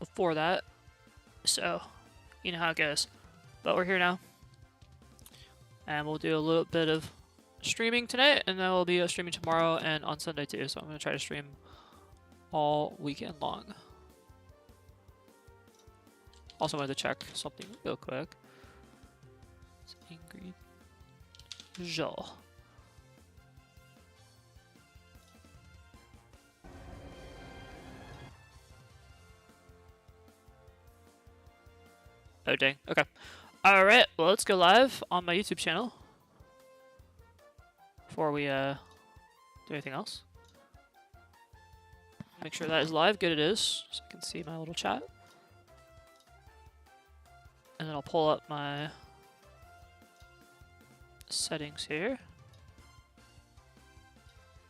before that. So, you know how it goes. But we're here now. And we'll do a little bit of streaming tonight, and then we'll be streaming tomorrow and on Sunday too. So I'm going to try to stream all weekend long. Also wanted to check something real quick. It's angry Joel. Oh dang, okay. Alright, well let's go live on my YouTube channel. Before we do anything else. Make sure that is live, good it is, so I can see my little chat. And then I'll pull up my settings here.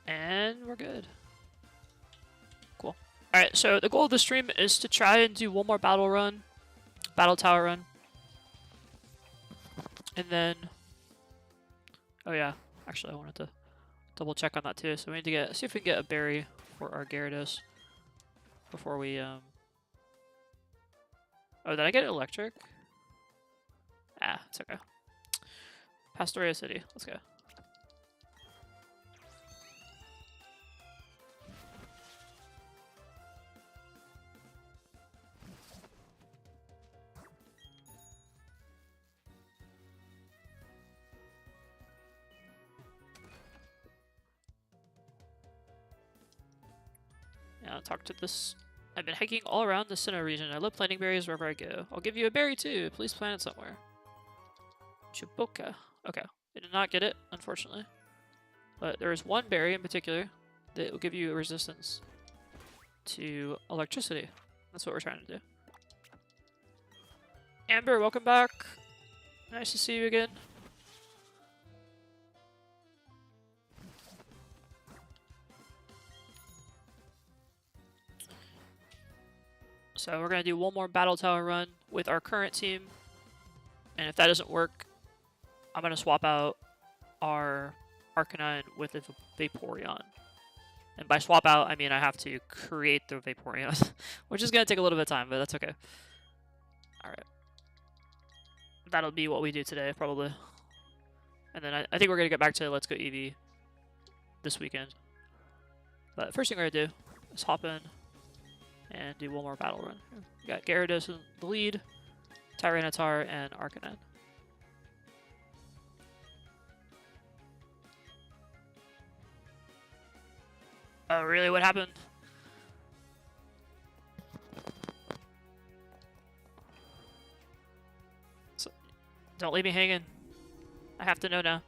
And we're good. Cool. Alright, so the goal of the stream is to try and do one more battle tower run. And then, oh yeah, actually I wanted to double check on that too. So we need to see if we can get a berry for our Gyarados before we, oh, did I get electric? Ah, it's okay. Pastoria City, let's go. Yeah, I'll talk to this. I've been hiking all around the Sinnoh region. I love planting berries wherever I go. I'll give you a berry too. Please plant it somewhere. Chiboka. Okay. I did not get it, unfortunately. But there is one berry in particular that will give you a resistance to electricity. That's what we're trying to do. Amber, welcome back. Nice to see you again. So we're going to do one more battle tower run with our current team. And if that doesn't work, I'm going to swap out our Arcanine with a Vaporeon. And by swap out, I mean I have to create the Vaporeon, which is going to take a little bit of time, but that's okay. Alright. That'll be what we do today, probably. And then I think we're going to get back to Let's Go Eevee this weekend. But first thing we're going to do is hop in and do one more battle run. We got Gyarados in the lead, Tyranitar, and Arcanine. Oh, really? What happened? So, don't leave me hanging. I have to know now.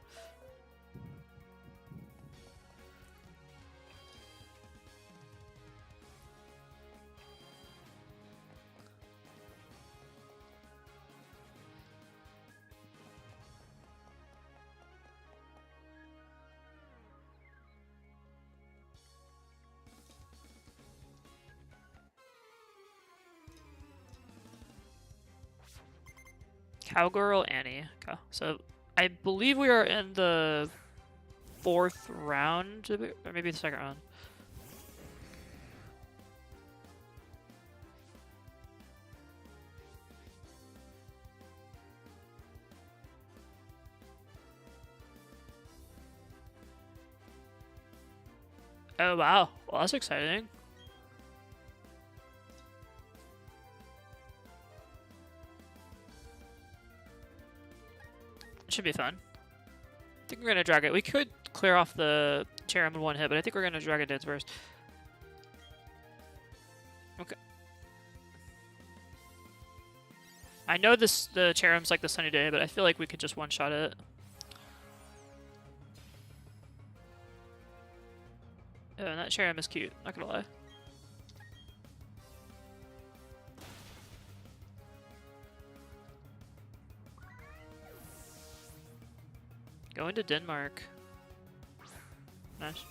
Cowgirl Annie. Okay. So I believe we are in the 4th round, or maybe the 2nd round. Oh wow, well that's exciting. Should be fun. I think we're gonna drag it. We could clear off the Cherrim in one hit, but I think we're gonna drag it dance first. Okay. I know the Cherrim's like the Sunny Day, but I feel like we could just one-shot it. Oh, and that Cherrim is cute, not gonna lie. Going to Denmark. Nice.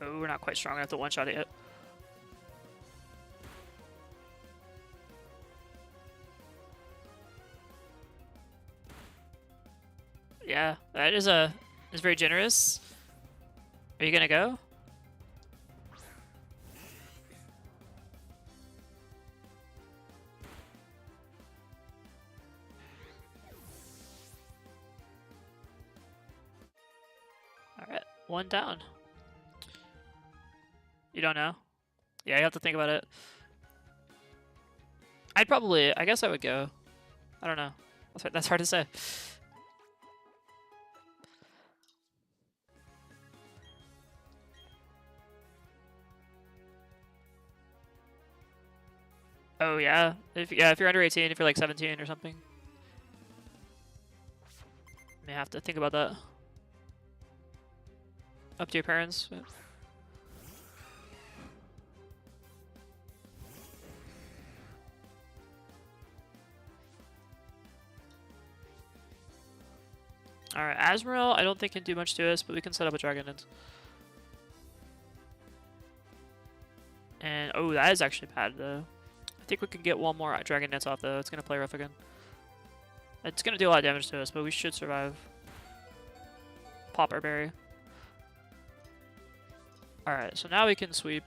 Oh, we're not quite strong enough to one-shot it yet. Yeah, that is very generous. Are you gonna go? Alright, one down. You don't know? Yeah, you have to think about it. I guess I would go. I don't know. That's hard to say. Oh yeah, if you're under 18, if you're like 17 or something, you may have to think about that. Up to your parents. But... Alright, Azrael, I don't think can do much to us, but we can set up a Dragon Dance. And, oh, that is actually bad, though. I think we can get one more Dragon Dance off, though. It's going to play rough again. It's going to do a lot of damage to us, but we should survive. Pop our berry. Alright, so now we can sweep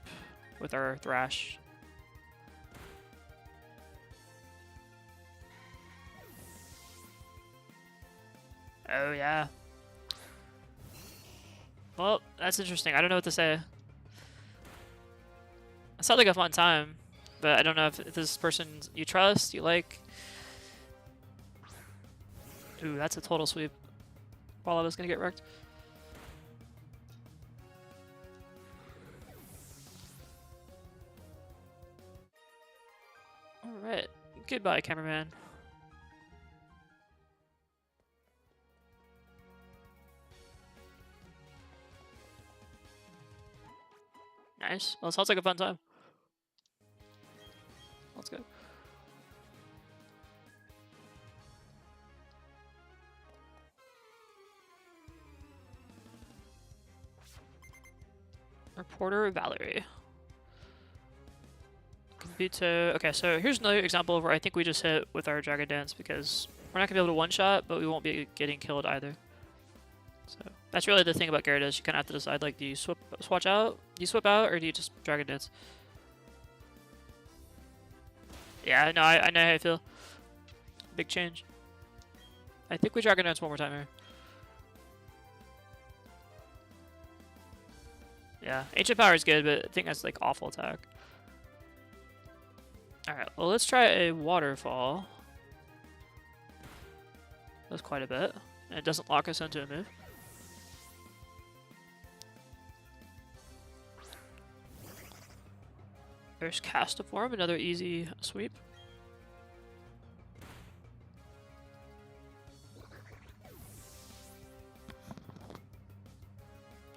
with our Thrash. Oh, yeah. Well, that's interesting. I don't know what to say. It sounds like a fun time, but I don't know if this person you trust, you like. Ooh, that's a total sweep. All of us gonna get wrecked. Alright. Goodbye, cameraman. Nice. Well, it sounds like a fun time. Let's go. Reporter Valerie. Kabuto. Okay, so here's another example where I think we just hit with our Dragon Dance because we're not going to be able to one-shot, but we won't be getting killed either. So that's really the thing about Gyarados. You kind of have to decide, like, do you switch out? Do you swip out, or do you just Dragon Dance? Yeah, no, I know how I feel. Big change. I think we Dragon Dance one more time here. Yeah, Ancient Power is good, but I think that's like awful attack. Alright, well let's try a Waterfall. That's quite a bit. And it doesn't lock us into a move. There's Castiform, another easy sweep.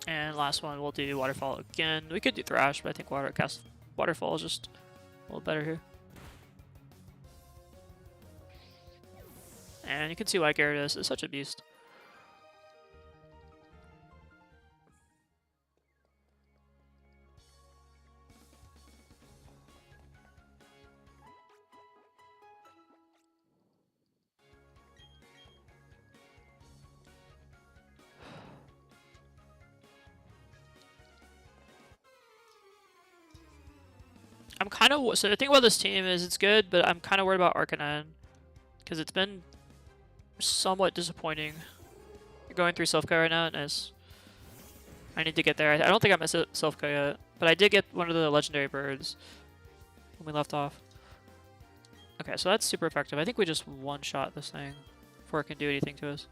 And last one, we'll do Waterfall again. We could do Thrash, but I think Waterfall is just a little better here. And you can see why Gyarados is such a beast. I'm kind of... So the thing about this team is it's good, but I'm kind of worried about Arcanine. Because it's been somewhat disappointing. Going through Self-Co right now, nice. I need to get there. I don't think I missed Self-Co yet. But I did get one of the legendary birds when we left off. Okay, so that's super effective. I think we just one-shot this thing before it can do anything to us.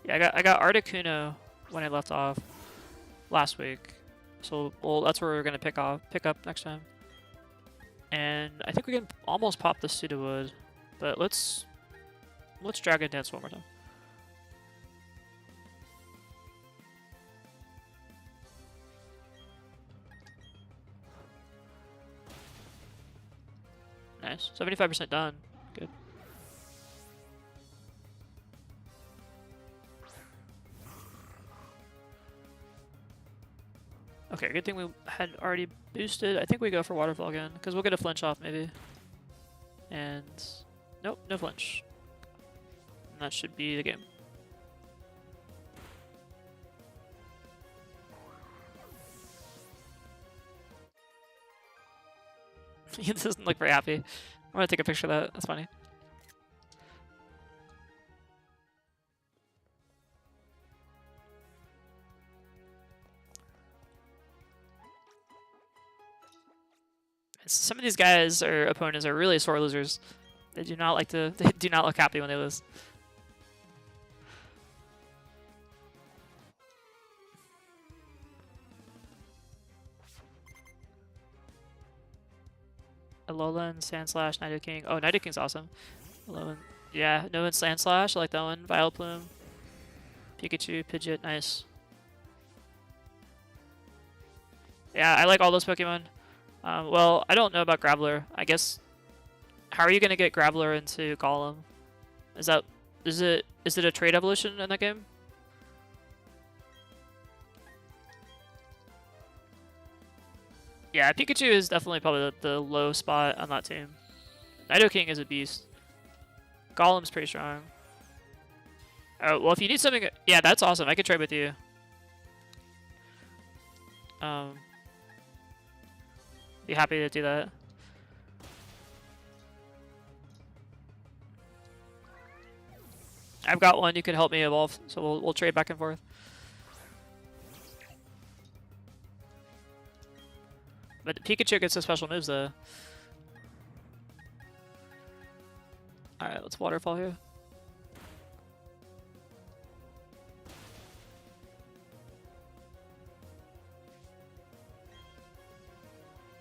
Yeah, I got Articuno when I left off last week. So well, that's where we're gonna pick up next time. And I think we can almost pop the Sudowoodo, but let's Dragon Dance one more time. Nice, 75% done. Good. Okay, good thing we had already boosted. I think we go for Waterfall again, because we'll get a flinch off maybe. And nope, no flinch. that should be the game. He doesn't look very happy. I'm gonna take a picture of that. That's funny. Some of these guys or opponents are really sore losers. They do not like to. They do not look happy when they lose. Alolan, Sand Slash, Nido King. Oh, Nido King's awesome. Alolan, yeah, no one Sand Slash. I like that one. Vileplume, Pikachu, Pidgeot, nice. Yeah, I like all those Pokemon. Well, I don't know about Graveler. I guess. How are you gonna get Graveler into Golem? Is it a trade evolution in that game? Yeah, Pikachu is definitely probably the low spot on that team. Nido King is a beast. Golem's pretty strong. Oh, well, if you need something... Yeah, that's awesome. I could trade with you. Be happy to do that. I've got one. You can help me evolve, so we'll trade back and forth. But Pikachu gets the special moves, though. Alright, let's waterfall here.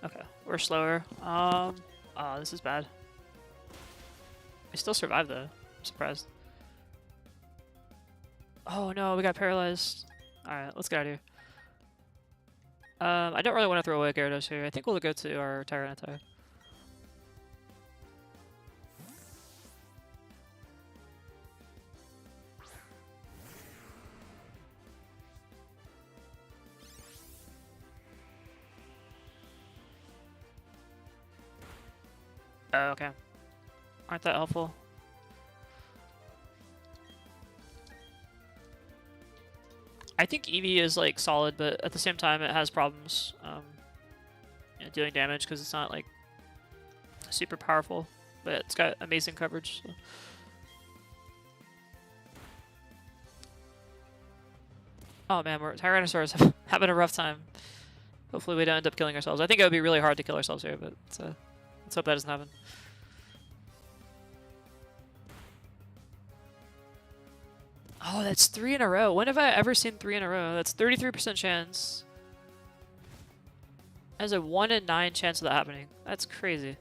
Okay, we're slower. Oh, this is bad. We still survived, though. I'm surprised. Oh no, we got paralyzed. Alright, let's get out of here. I don't really want to throw away Gyarados here. I think we'll go to our Tyranitar. Oh, okay. Aren't that helpful? I think Eevee is like solid, but at the same time it has problems doing damage because it's not like super powerful, but it's got amazing coverage. So. Oh man, we're Tyrannosaurus having a rough time. Hopefully we don't end up killing ourselves. I think it would be really hard to kill ourselves here, but let's hope that doesn't happen. Oh, that's 3 in a row. When have I ever seen 3 in a row? That's 33% chance. There's a 1 in 9 chance of that happening. That's crazy.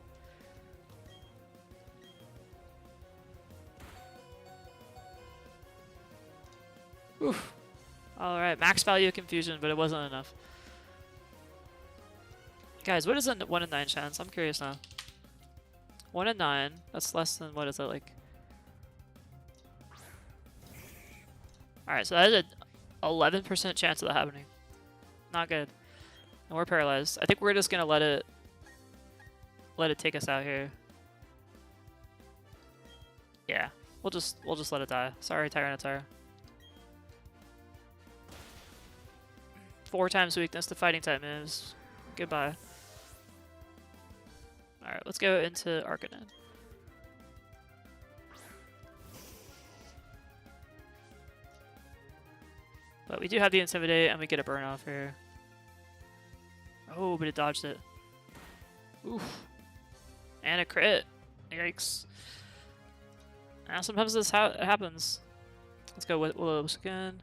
Oof. Alright, max value of confusion, but it wasn't enough. Guys, what is a 1 in 9 chance? I'm curious now. 1 in 9. That's less than, what is that, like? Alright, so that is a 11% chance of that happening. Not good. And we're paralyzed. I think we're just gonna let it take us out here. Yeah. We'll just let it die. Sorry, Tyranitar. 4 times weakness to fighting type moves. Goodbye. Alright, let's go into Arcanine. But we do have the Intimidate, and we get a burn off here. Oh, but it dodged it. Oof. And a crit. Yikes. Now sometimes this happens. Let's go with Willows again.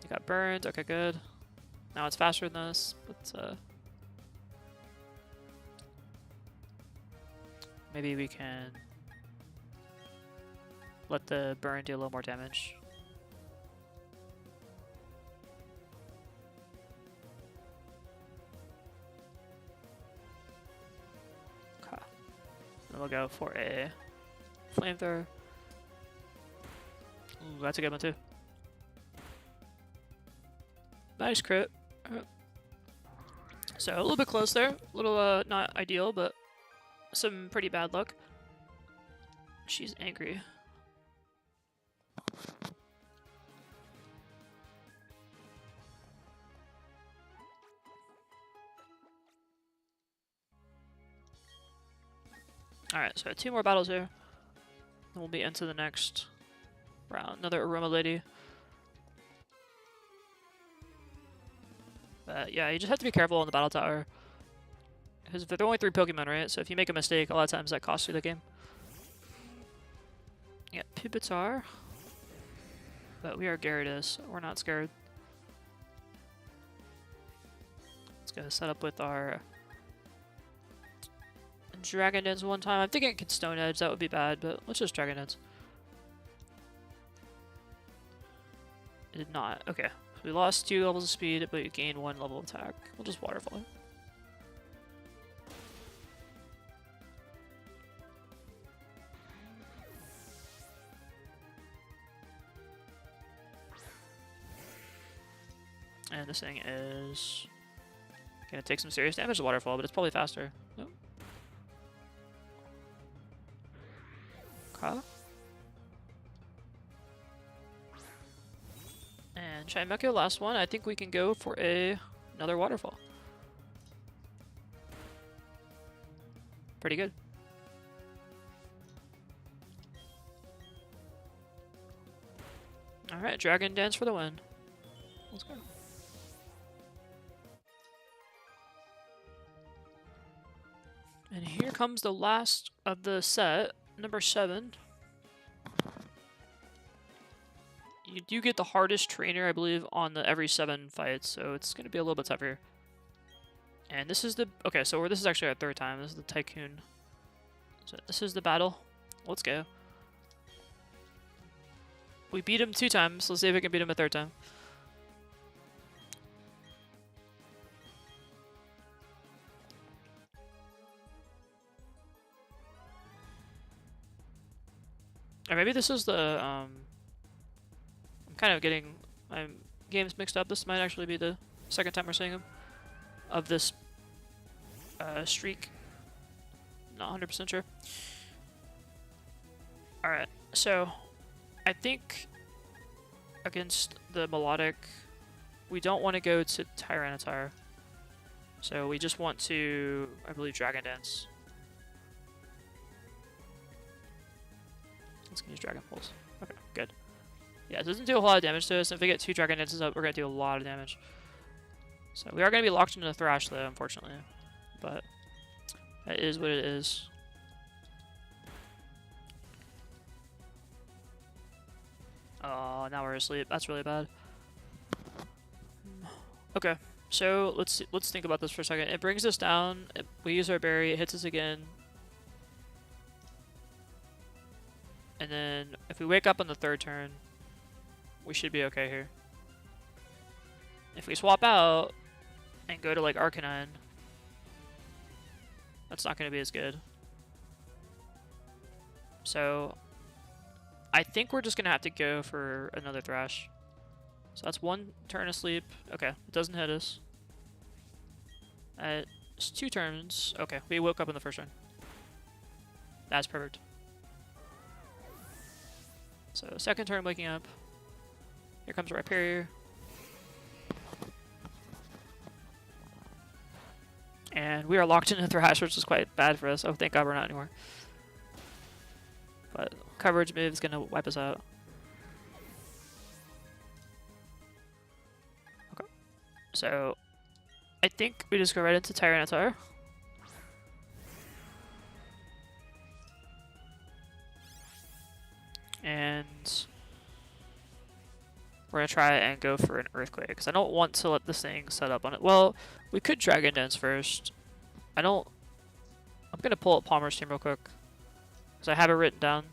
You got burned. Okay, good. Now it's faster than this, but maybe we can let the burn do a little more damage. Then we'll go for a flamethrower. Ooh, that's a good one too. Nice crit. So a little bit close there. A little not ideal, but some pretty bad luck. She's angry. Alright, so 2 more battles here. Then we'll be into the next round. Another Aroma Lady. But yeah, you just have to be careful on the battle tower. Because they're only 3 Pokemon, right? So if you make a mistake, a lot of times that costs you the game. Yeah, Pupitar. But we are Gyarados. We're not scared. Let's go set up with our Dragon Dance one time. I'm thinking it could Stone Edge. That would be bad, but let's just Dragon Dance. It did not. Okay. So we lost 2 levels of speed, but we gained 1 level of attack. We'll just Waterfall. And this thing is gonna take some serious damage to Waterfall, but it's probably faster. Nope. Okay. And Chimecho, last one. I think we can go for another Waterfall. Pretty good. Alright, Dragon Dance for the win. Let's go. And here comes the last of the set, number 7. You do get the hardest trainer, I believe, on the every 7 fights, so it's going to be a little bit tougher. And this is the... Okay, so this is actually our 3rd time. This is the Tycoon. So this is the battle. Let's go. We beat him 2 times. Let's see if we can beat him a 3rd time. Or maybe this is the, I'm kind of getting my games mixed up. This might actually be the 2nd time we're seeing him of this streak. Not 100% sure. Alright, so I think against the Melodic, we don't want to go to Tyranitar. So we just want to, I believe, Dragon Dance. Let's use Dragon Pulse. Okay, good. Yeah, it doesn't do a lot of damage to us. If we get 2 Dragon Dances up, we're going to do a lot of damage. So we are going to be locked into the Thrash, though, unfortunately. But that is what it is. Oh, now we're asleep. That's really bad. Okay, so let's think about this for a second. It brings us down. We use our berry. It hits us again. And then if we wake up on the 3rd turn, we should be okay here. If we swap out and go to like Arcanine, that's not going to be as good. So I think we're just going to have to go for another Thrash. So that's 1 turn asleep. Okay, it doesn't hit us. It's 2 turns. Okay, we woke up in the 1st turn. That's perfect. So 2nd turn waking up. Here comes Rhyperior. And we are locked into Thrash, which is quite bad for us. Oh, thank God we're not anymore. But coverage move is going to wipe us out. Okay. So I think we just go right into Tyranitar. And we're going to try and go for an Earthquake, because I don't want to let this thing set up on it. Well, we could Dragon Dance first. I'm going to pull up Palmer's team real quick, because I have it written down.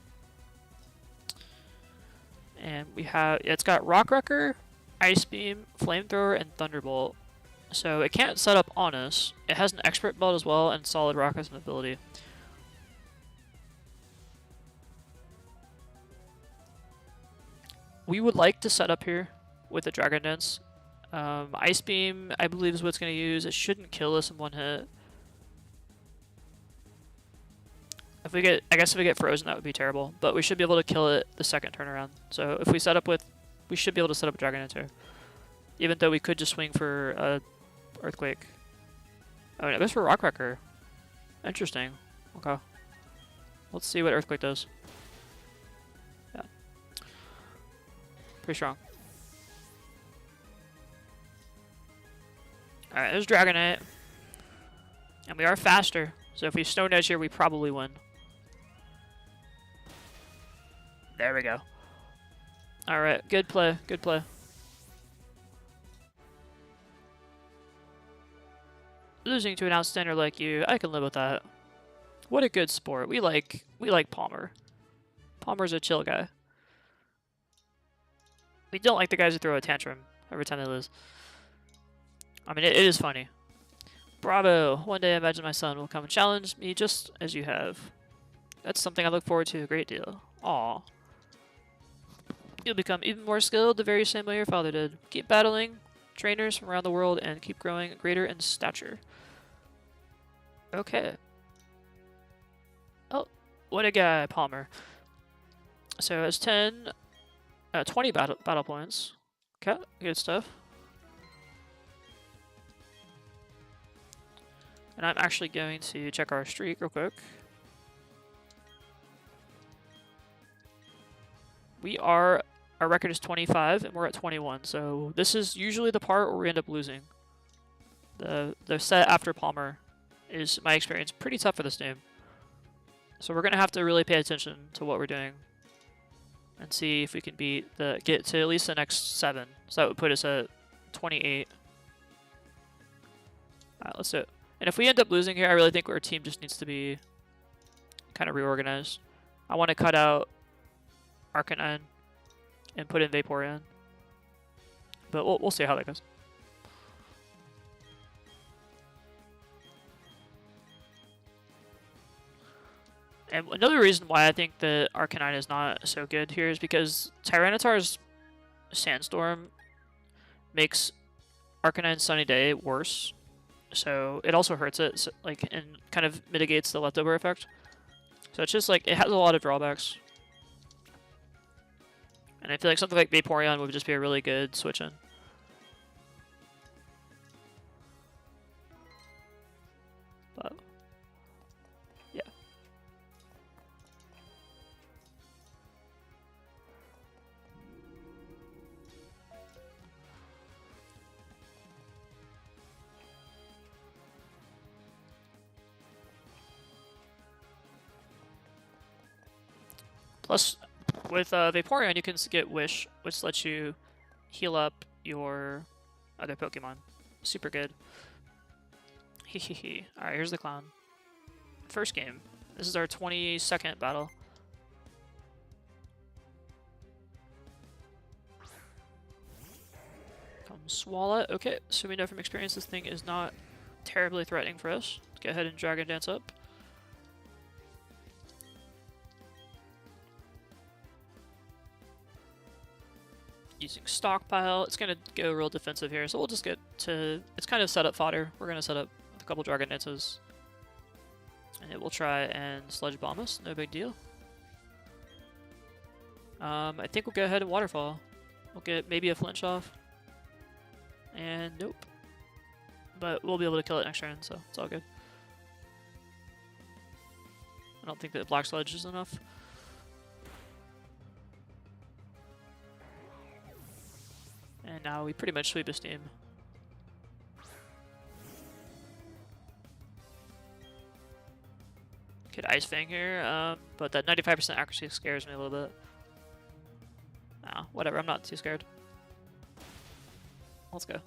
And we have, it's got Rock Wrecker, Ice Beam, Flamethrower, and Thunderbolt. So it can't set up on us. It has an Expert Belt as well, and Solid Rock as an ability. We would like to set up here with a Dragon Dance. Ice Beam, I believe, is what it's going to use. It shouldn't kill us in 1 hit. If we get, I guess if we get frozen, that would be terrible. But we should be able to kill it the 2nd turn around. So if we set up with, we should be able to set up a Dragon Dance here. Even though we could just swing for a Earthquake. Oh, it goes for Rock Wrecker. Interesting. Okay. Let's see what Earthquake does. Yeah. Pretty strong. Alright, there's Dragonite. And we are faster. So if we Stone Edge here, we probably win. There we go. Alright, good play. Good play. Losing to an outstander like you, I can live with that. What a good sport. We like Palmer. Palmer's a chill guy. We don't like the guys who throw a tantrum every time they lose. I mean, it is funny. Bravo! One day I imagine my son will come and challenge me just as you have. That's something I look forward to a great deal. Aw. You'll become even more skilled the very same way your father did. Keep battling trainers from around the world and keep growing greater in stature. Okay. Oh, what a guy, Palmer. So it has 20 battle points. Okay, good stuff. And I'm actually going to check our streak real quick. Our record is 25 and we're at 21. So this is usually the part where we end up losing. The set after Palmer is, my experience, pretty tough for this game. So we're gonna have to really pay attention to what we're doing and see if we can get to at least the next 7. So that would put us at 28. Alright, let's do it. And if we end up losing here, I really think our team just needs to be kind of reorganized. I want to cut out Arcanine and put in Vaporeon. But we'll see how that goes. And another reason why I think that Arcanine is not so good here is because Tyranitar's Sandstorm makes Arcanine's Sunny Day worse. So it also hurts it, so, like, and kind of mitigates the leftover effect. So it's just like, it has a lot of drawbacks. And I feel like something like Vaporeon would just be a really good switch in. But yeah. Plus, with Vaporeon, you can get Wish, which lets you heal up your other Pokemon. Super good. Hehehe. Alright, here's the clown. First game. This is our 22nd battle. Come Swallow. Okay, so we know from experience this thing is not terribly threatening for us. Let's go ahead and Dragon Dance up. Using Stockpile. It's going to go real defensive here, so we'll just get to... It's kind of setup fodder. We're going to set up with a couple Dragon Dances. And it will try and Sludge Bomb us. No big deal. I think we'll go ahead and Waterfall. We'll get maybe a flinch off. And nope. But we'll be able to kill it next turn, so it's all good. I don't think that Black Sludge is enough. And now we pretty much sweep his team. Could Ice Fang here, but that 95% accuracy scares me a little bit. Nah, whatever, I'm not too scared. Let's go.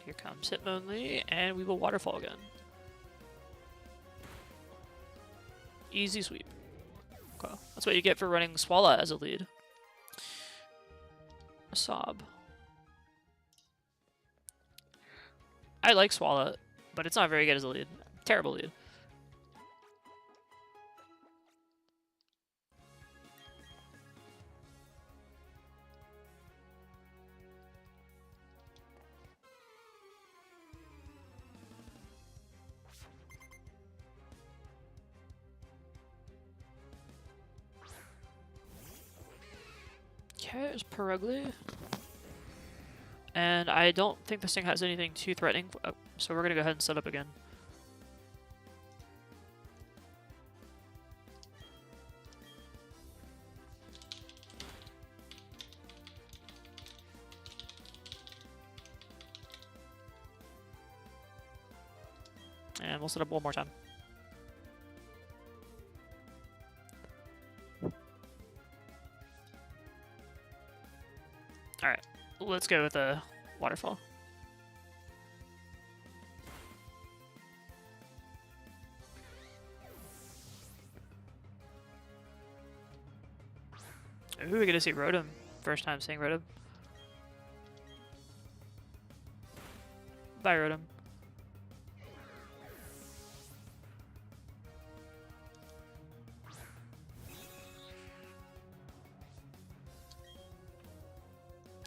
Here comes Hitmonlee, and we will Waterfall again. Easy sweep. Okay. That's what you get for running Swallow as a lead. Sob. I like Swallow, but it's not very good as a lead. Terrible lead. Okay, there's Perugly. And I don't think this thing has anything too threatening, so we're gonna go ahead and set up again. And we'll set up one more time. Alright, let's go with the waterfall. Ooh, we get to see Rotom. First time seeing Rotom. Bye, Rotom.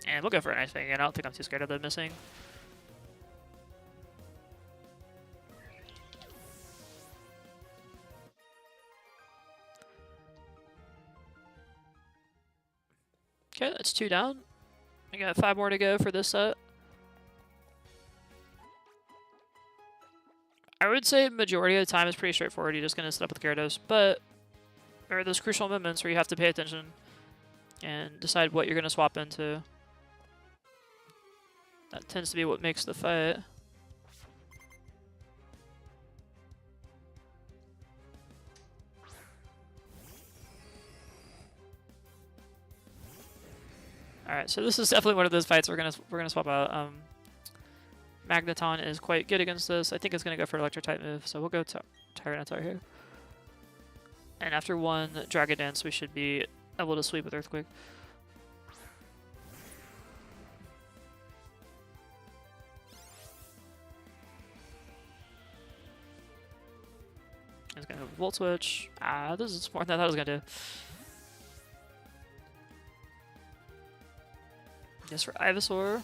And we'll go for a nice thing again. I don't think I'm too scared of the missing. Okay, that's 2 down. I got 5 more to go for this set. I would say majority of the time is pretty straightforward. You're just going to set up with Gyarados, but there are those crucial moments where you have to pay attention and decide what you're going to swap into. That tends to be what makes the fight. Alright, so this is definitely one of those fights we're gonna swap out. Magneton is quite good against this. I think it's gonna go for electric type move, so we'll go to Tyranitar here. And after one Dragon Dance, we should be able to sweep with Earthquake. It's gonna have a Volt Switch. Ah, this is more than I thought it was gonna do. Yes, for Ivysaur.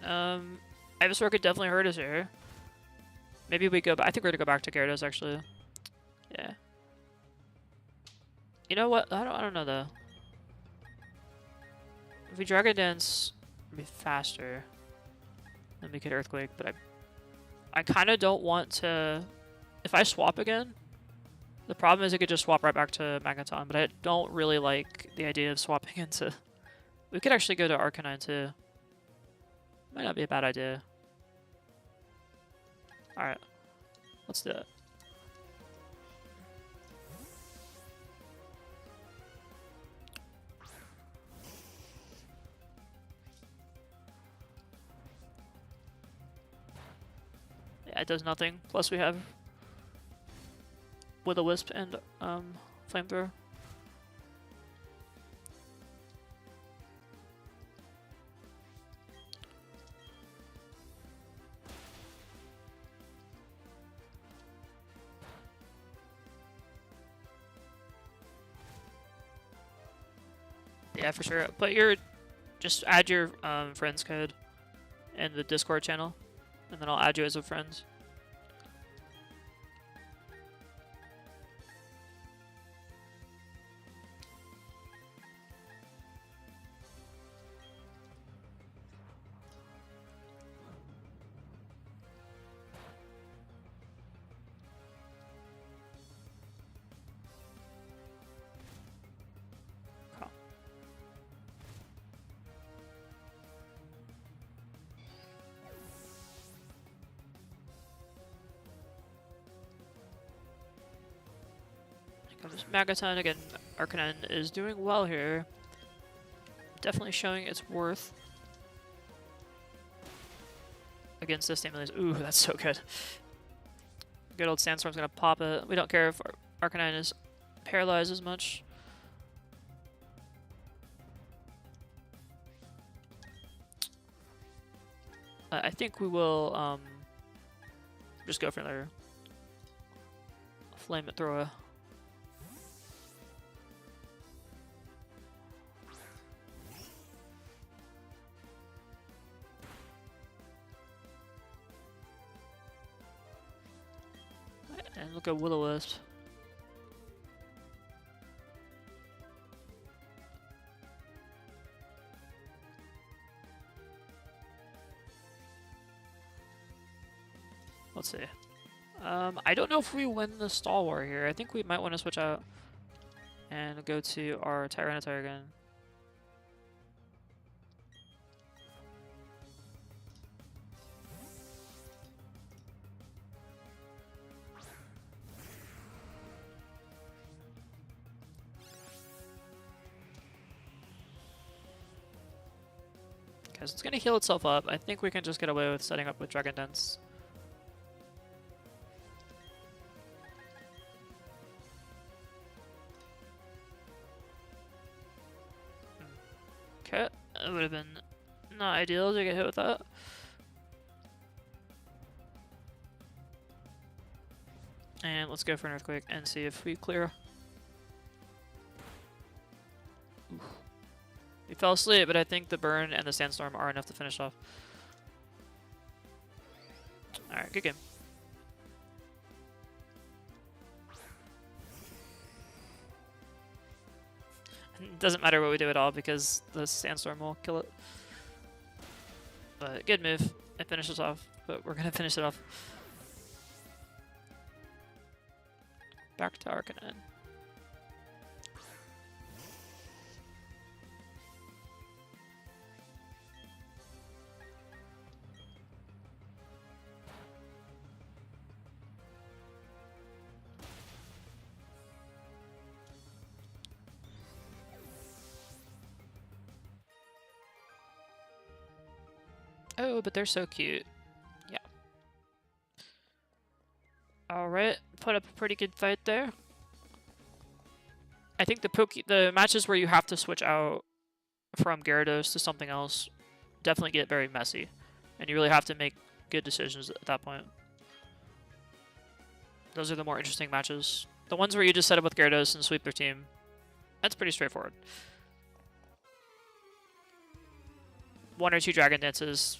Ivysaur could definitely hurt us here. Maybe we go back. I think we're gonna go back to Gyarados actually. Yeah. You know what? I don't know though. If we Dragon Dance, it'd be faster. Then we could Earthquake, but I kind of don't want to. If I swap again, the problem is I could just swap right back to Magneton, but I don't really like the idea of swapping into. We could actually go to Arcanine too. Might not be a bad idea. Alright. Let's do it. Yeah, it does nothing. Plus we have Will-O-Wisp and Flamethrower. Yeah, for sure. But just add your friends code in the Discord channel, and then I'll add you as a friend. Magneton again. Arcanine is doing well here. Definitely showing its worth against this Stimulus. Ooh, that's so good. Good old Sandstorm's gonna pop it. We don't care if Arcanine is paralyzed as much. I think we will just go for another Flamethrower. And look at Will-O-Wisp. Let's see. I don't know if we win the stall war here. I think we might want to switch out and go to our Tyranitar again. Because it's going to heal itself up. I think we can just get away with setting up with Dragon Dance. Okay, it would have been not ideal to get hit with that. And let's go for an Earthquake and see if we clear. Oof. We fell asleep, but I think the burn and the sandstorm are enough to finish off. Alright, good game. It doesn't matter what we do at all because the sandstorm will kill it. But good move. It finishes off, but we're gonna finish it off. Back to Arcanine. Oh, but they're so cute. Yeah. Alright, put up a pretty good fight there. I think the matches where you have to switch out from Gyarados to something else definitely get very messy. And you really have to make good decisions at that point. Those are the more interesting matches. The ones where you just set up with Gyarados and sweep their team, that's pretty straightforward. 1 or 2 Dragon Dances,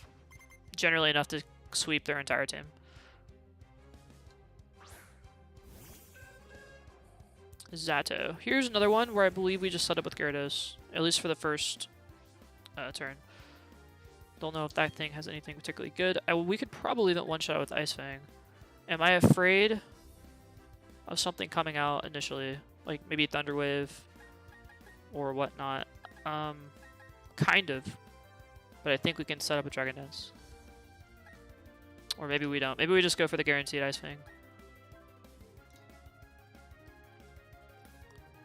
generally enough to sweep their entire team. Zato. Here's another one where I believe we just set up with Gyarados, at least for the first turn. Don't know if that thing has anything particularly good. We could probably even one-shot with Ice Fang. Am I afraid of something coming out initially? Like maybe Thunder Wave or whatnot? Kind of. But I think we can set up a Dragon Dance. Or maybe we don't. Maybe we just go for the guaranteed Ice Fang.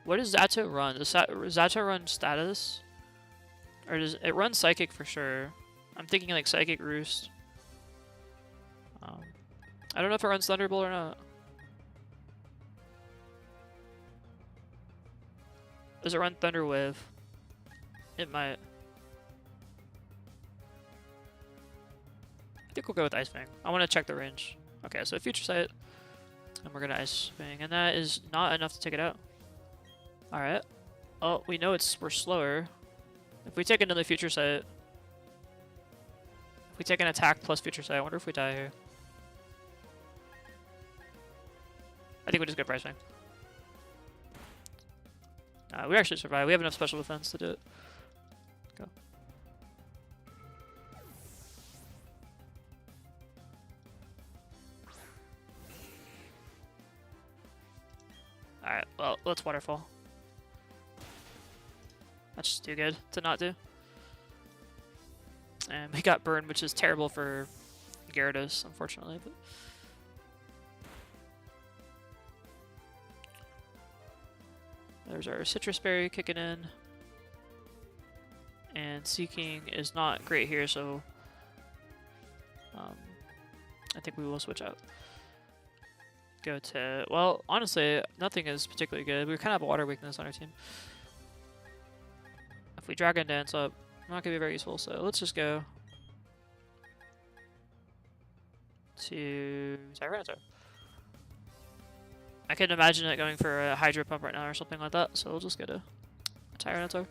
What does Zato run? Does Zato run status? Or does it run Psychic for sure? I'm thinking like Psychic Roost. I don't know if it runs Thunderbolt or not. Does it run Thunder Wave? It might. I think we'll go with Ice Fang. I want to check the range. Okay, so Future Sight. And we're going to Ice Fang. And that is not enough to take it out. Alright. Oh, we know we're slower. If we take another Future Sight. If we take an attack plus Future Sight, I wonder if we die here. I think we just go Price Fang. We actually survive. We have enough special defense to do it. Go. Alright, well, let's Waterfall. That's just too good to not do. And we got burned, which is terrible for Gyarados, unfortunately. But there's our Citrus Berry kicking in. And Seeking is not great here, so I think we will switch out. Go to, well, honestly, nothing is particularly good. We kind of have a water weakness on our team. If we Dragon Dance up, not going to be very useful, so let's just go to Tyranitar. I can imagine it going for a Hydro Pump right now or something like that, so we'll just go to Tyranitar.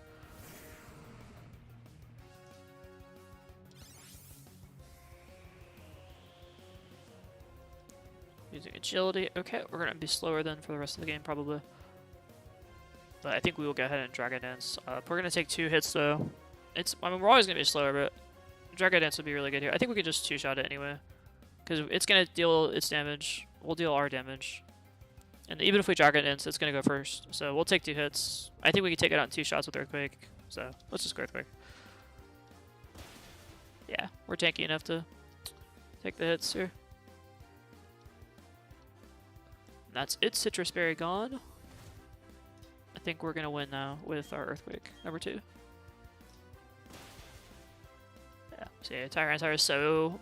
Using Agility. Okay, we're going to be slower then for the rest of the game, probably. But I think we will go ahead and Dragon Dance. We're going to take 2 hits, though. I mean, we're always going to be slower, but Dragon Dance would be really good here. I think we could just 2-shot it anyway. because it's gonna deal its damage. We'll deal our damage. And even if we drag it in, so it's gonna go first. So we'll take 2 hits. I think we can take it out in 2 shots with Earthquake. So let's just go Earthquake. Yeah, we're tanky enough to take the hits here. And that's it. Citrus Berry gone. I think we're gonna win now with our Earthquake number 2. Yeah. So yeah, Tyranitar is so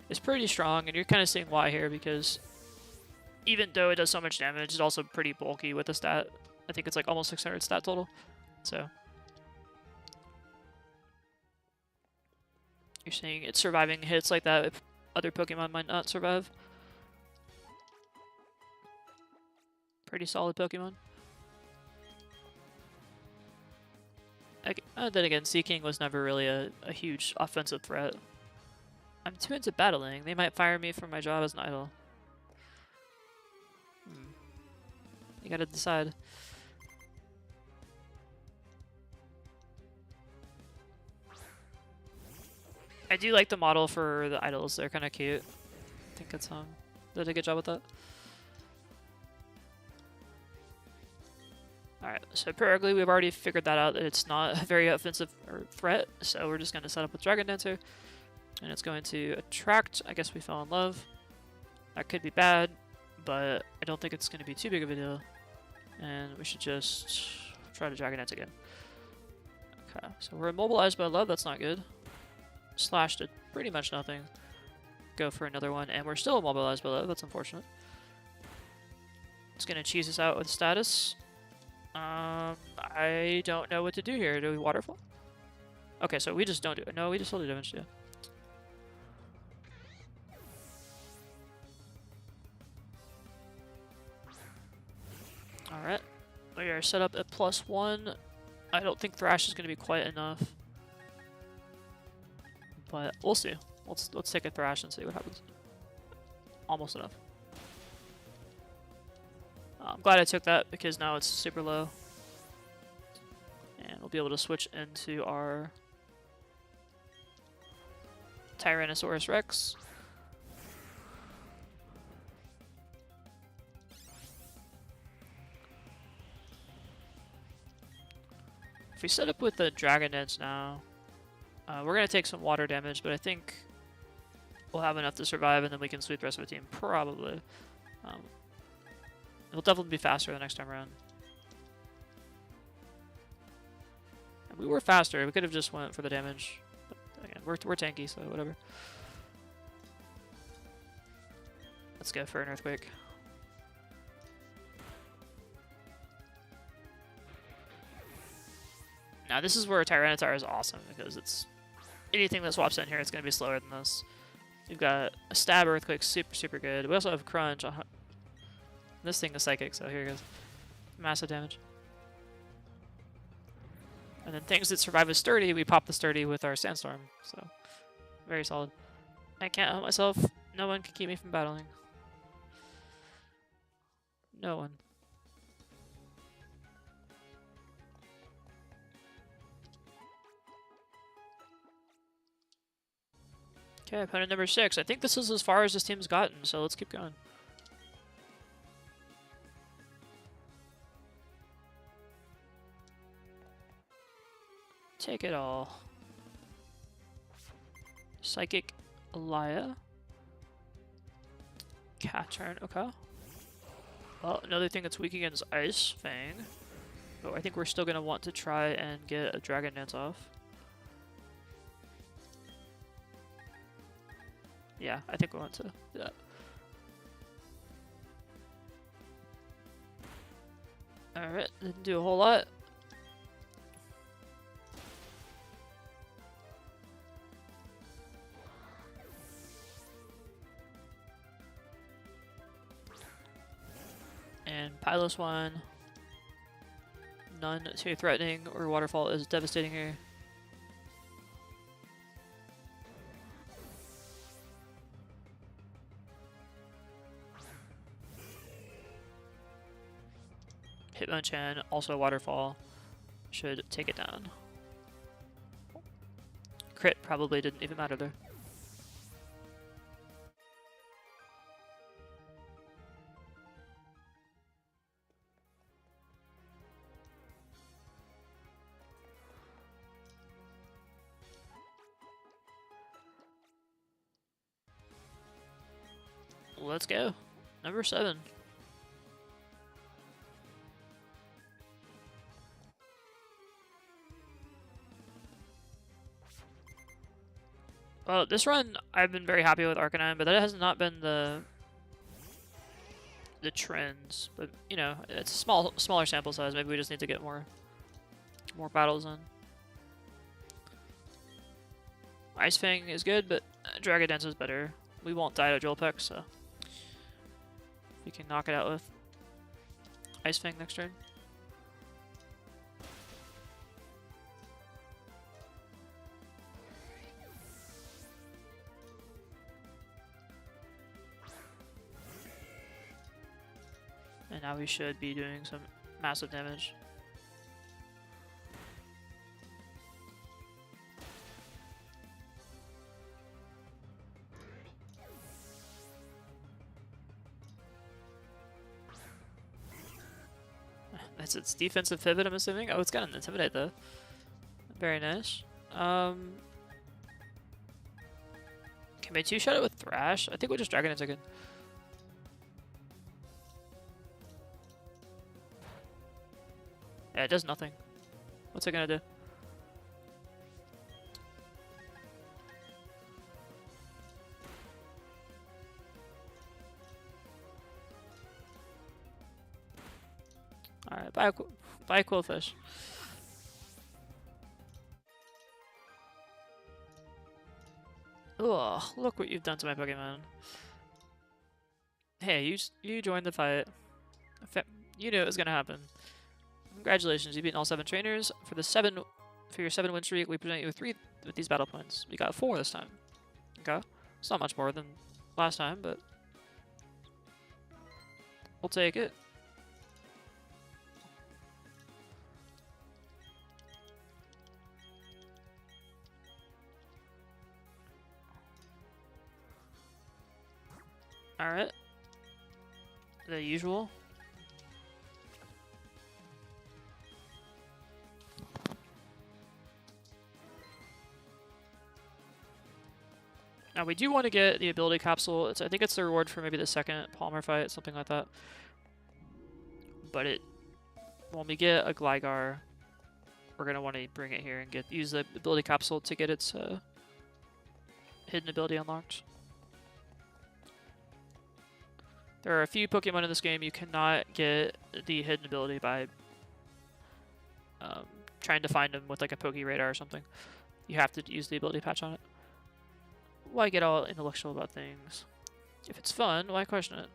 it's pretty strong, and you're kind of seeing why here because even though it does so much damage, it's also pretty bulky with the stat. I think it's like almost 600 stat total. So you're seeing it's surviving hits like that if other Pokemon might not survive. Pretty solid Pokemon. Then again, Seaking was never really a huge offensive threat. I'm too into battling. They might fire me from my job as an idol. You gotta decide. I do like the model for the idols. They're kind of cute. I think it's did a good job with that. Alright, so periodically we've already figured that out that it's not a very offensive threat, so we're just going to set up with Dragon Dancer, and it's going to attract. I guess we fell in love. That could be bad, but I don't think it's going to be too big of a deal, and we should just try to Dragon Dance again. Okay, so we're immobilized by love. That's not good. Slash did pretty much nothing. Go for another one, and we're still immobilized by love. That's unfortunate. It's going to cheese us out with status. I don't know what to do here. Do we waterfall? Okay, so we just don't do it. No, we just still do damage, yeah. Alright. We are set up at +1. I don't think Thrash is going to be quite enough. But we'll see. Let's take a Thrash and see what happens. Almost enough. I'm glad I took that because now it's super low. And we'll be able to switch into our Tyrannosaurus Rex. If we set up with the Dragon Dance now, we're going to take some water damage, but I think we'll have enough to survive and then we can sweep the rest of the team, probably. It'll definitely be faster the next time around. And we were faster. We could have just went for the damage. But again, we're tanky, so whatever. Let's go for an Earthquake. Now this is where Tyranitar is awesome because it's anything that swaps in here, it's going to be slower than this. You've got a Stab Earthquake, super good. We also have Crunch. This thing is psychic, so here it goes. Massive damage. And then things that survive with Sturdy, we pop the Sturdy with our Sandstorm. So, very solid. I can't help myself. No one can keep me from battling. No one. Okay, opponent number 6. I think this is as far as this team's gotten, so let's keep going. Take it all. Psychic Elia. Cat turn, okay. Well, another thing that's weak against Ice Fang. But I think we're still going to want to try and get a Dragon Dance off. Yeah, I think we want to do that. Alright, didn't do a whole lot. And Pylos 1. None too threatening, or Waterfall is devastating here. Hitmonchan, also Waterfall, should take it down. Crit probably didn't even matter there. Let's go. Number 7. Well, this run I've been very happy with Arcanine, but that has not been the trends. But you know, it's a smaller sample size. Maybe we just need to get more battles in. Ice Fang is good, but Dragon Dance is better. We won't die to Drill Peck, so we can knock it out with Ice Fang next turn. And now we should be doing some massive damage. That's its defensive pivot, I'm assuming. Oh, it's got an Intimidate, though. Very nice. Can we two-shot it with Thrash? I think we'll just Dragon Dance again. Yeah, it does nothing. What's it gonna do? Alright, buy a Quillfish. Ugh, look what you've done to my Pokemon. Hey, you joined the fight. You knew it was gonna happen. Congratulations, you've beaten all 7 trainers. For your 7 win streak, we present you with 3 with these battle points. We got 4 this time. Okay, it's not much more than last time, but we'll take it. Alright. The usual. Now we do want to get the ability capsule. I think it's the reward for maybe the second Palmer fight, something like that. But when we get a Gligar, we're gonna want to bring it here and use the ability capsule to get its hidden ability unlocked. There are a few Pokemon in this game you cannot get the hidden ability by trying to find them with like a Poke Radar or something. You have to use the ability patch on it. Why get all intellectual about things? If it's fun, why question it?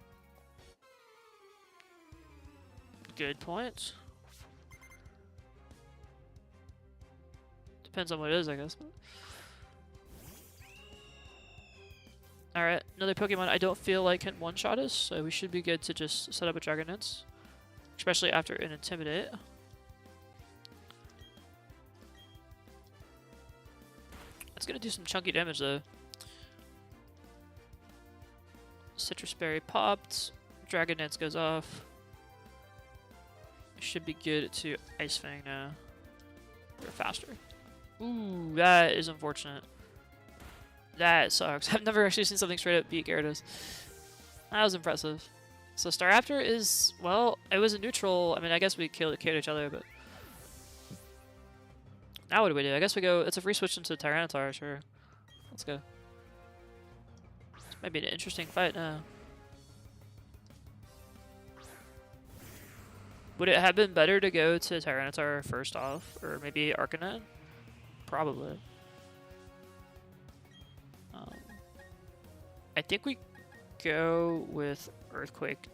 Good point. Depends on what it is, I guess. Alright, another Pokemon I don't feel like can one-shot us, so we should be good to just set up a Dragon Dance. Especially after an Intimidate. It's gonna do some chunky damage though. Citrus Berry popped. Dragon Dance goes off. Should be good to Ice Fang now. We're faster. Ooh, that is unfortunate. That sucks. I've never actually seen something straight up beat Gyarados. That was impressive. So Staraptor is, well, it was a neutral. I mean, I guess we killed each other, but now what do we do? I guess we go. It's a free switch into Tyranitar, sure. Let's go. This might be an interesting fight now. Would it have been better to go to Tyranitar first off, or maybe Arcanine? Probably. I think we go with Earthquake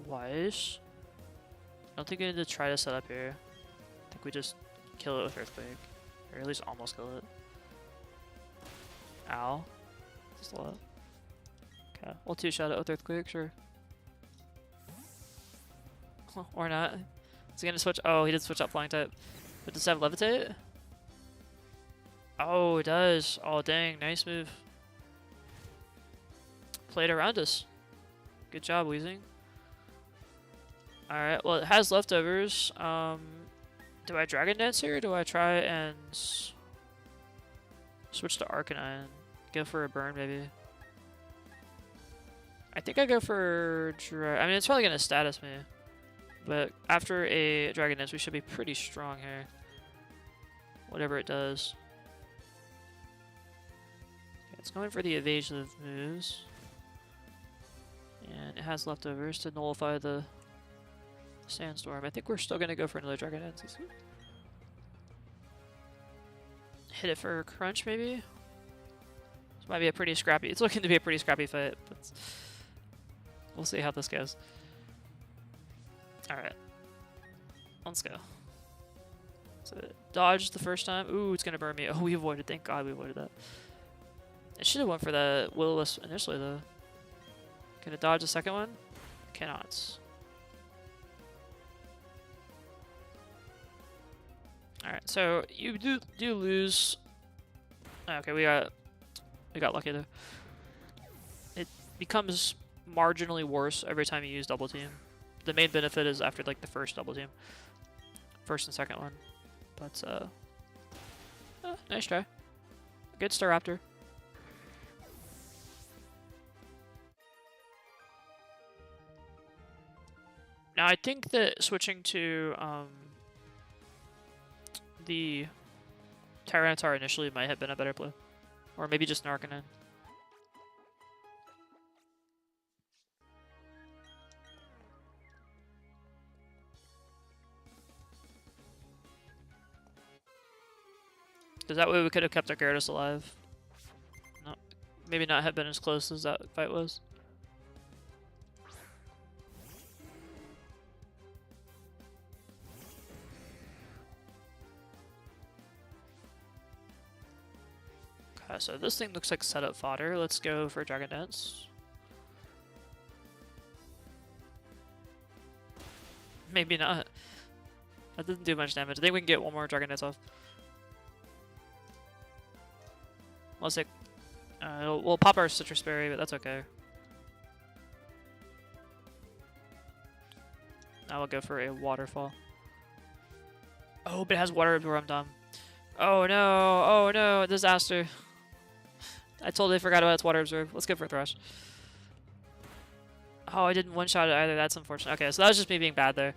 twice. I don't think we need to try to set up here. I think we just kill it with Earthquake. Or at least almost kill it. Ow. Just a lot. Okay, we'll two-shot it with Earthquake, sure. Or not. Is he gonna switch? Oh, he did switch up Flying type. But does it have Levitate? Oh, it does. Oh, dang. Nice move. Played around us. Good job, Weezing. Alright, well, it has leftovers. Do I Dragon Dance here, or do I try and switch to Arcanine? Go for a burn, maybe. I think I go for... I mean, it's probably going to status me. But after a Dragon Dance, we should be pretty strong here. Whatever it does. Okay, it's going for the evasive moves. And it has leftovers to nullify the Sandstorm. I think we're still going to go for another Dragon Dance. Hit it for Crunch, maybe? This might be a pretty scrappy... It's looking to be a pretty scrappy fight, but... We'll see how this goes. Alright. Let's go. So, dodged the first time. Ooh, it's going to burn me. Oh, we avoided. Thank God we avoided that. It should have went for the Will-O-Wisp initially, though. Can it dodge the second one? Cannot. Alright, so you do lose... Okay, we got lucky though. It becomes marginally worse every time you use double team. The main benefit is after like the first double team. First and second one. But nice try. Good Staraptor. Now I think that switching to the Tyranitar initially might have been a better play. Or maybe just an Arcanine. Because that way we could have kept our Gyarados alive. No, maybe not have been as close as that fight was. Okay, so this thing looks like setup fodder. Let's go for Dragon Dance. Maybe not. That didn't do much damage. I think we can get one more Dragon Dance off. Let's take... we'll pop our Citrus Berry, but that's okay. Now we'll go for a Waterfall. Oh, but it has Water Absorb. I'm dumb. Oh no! Oh no! Disaster. I totally forgot about its Water Absorb. Let's go for a Thrush. Oh, I didn't one-shot it either. That's unfortunate. Okay, so that was just me being bad there.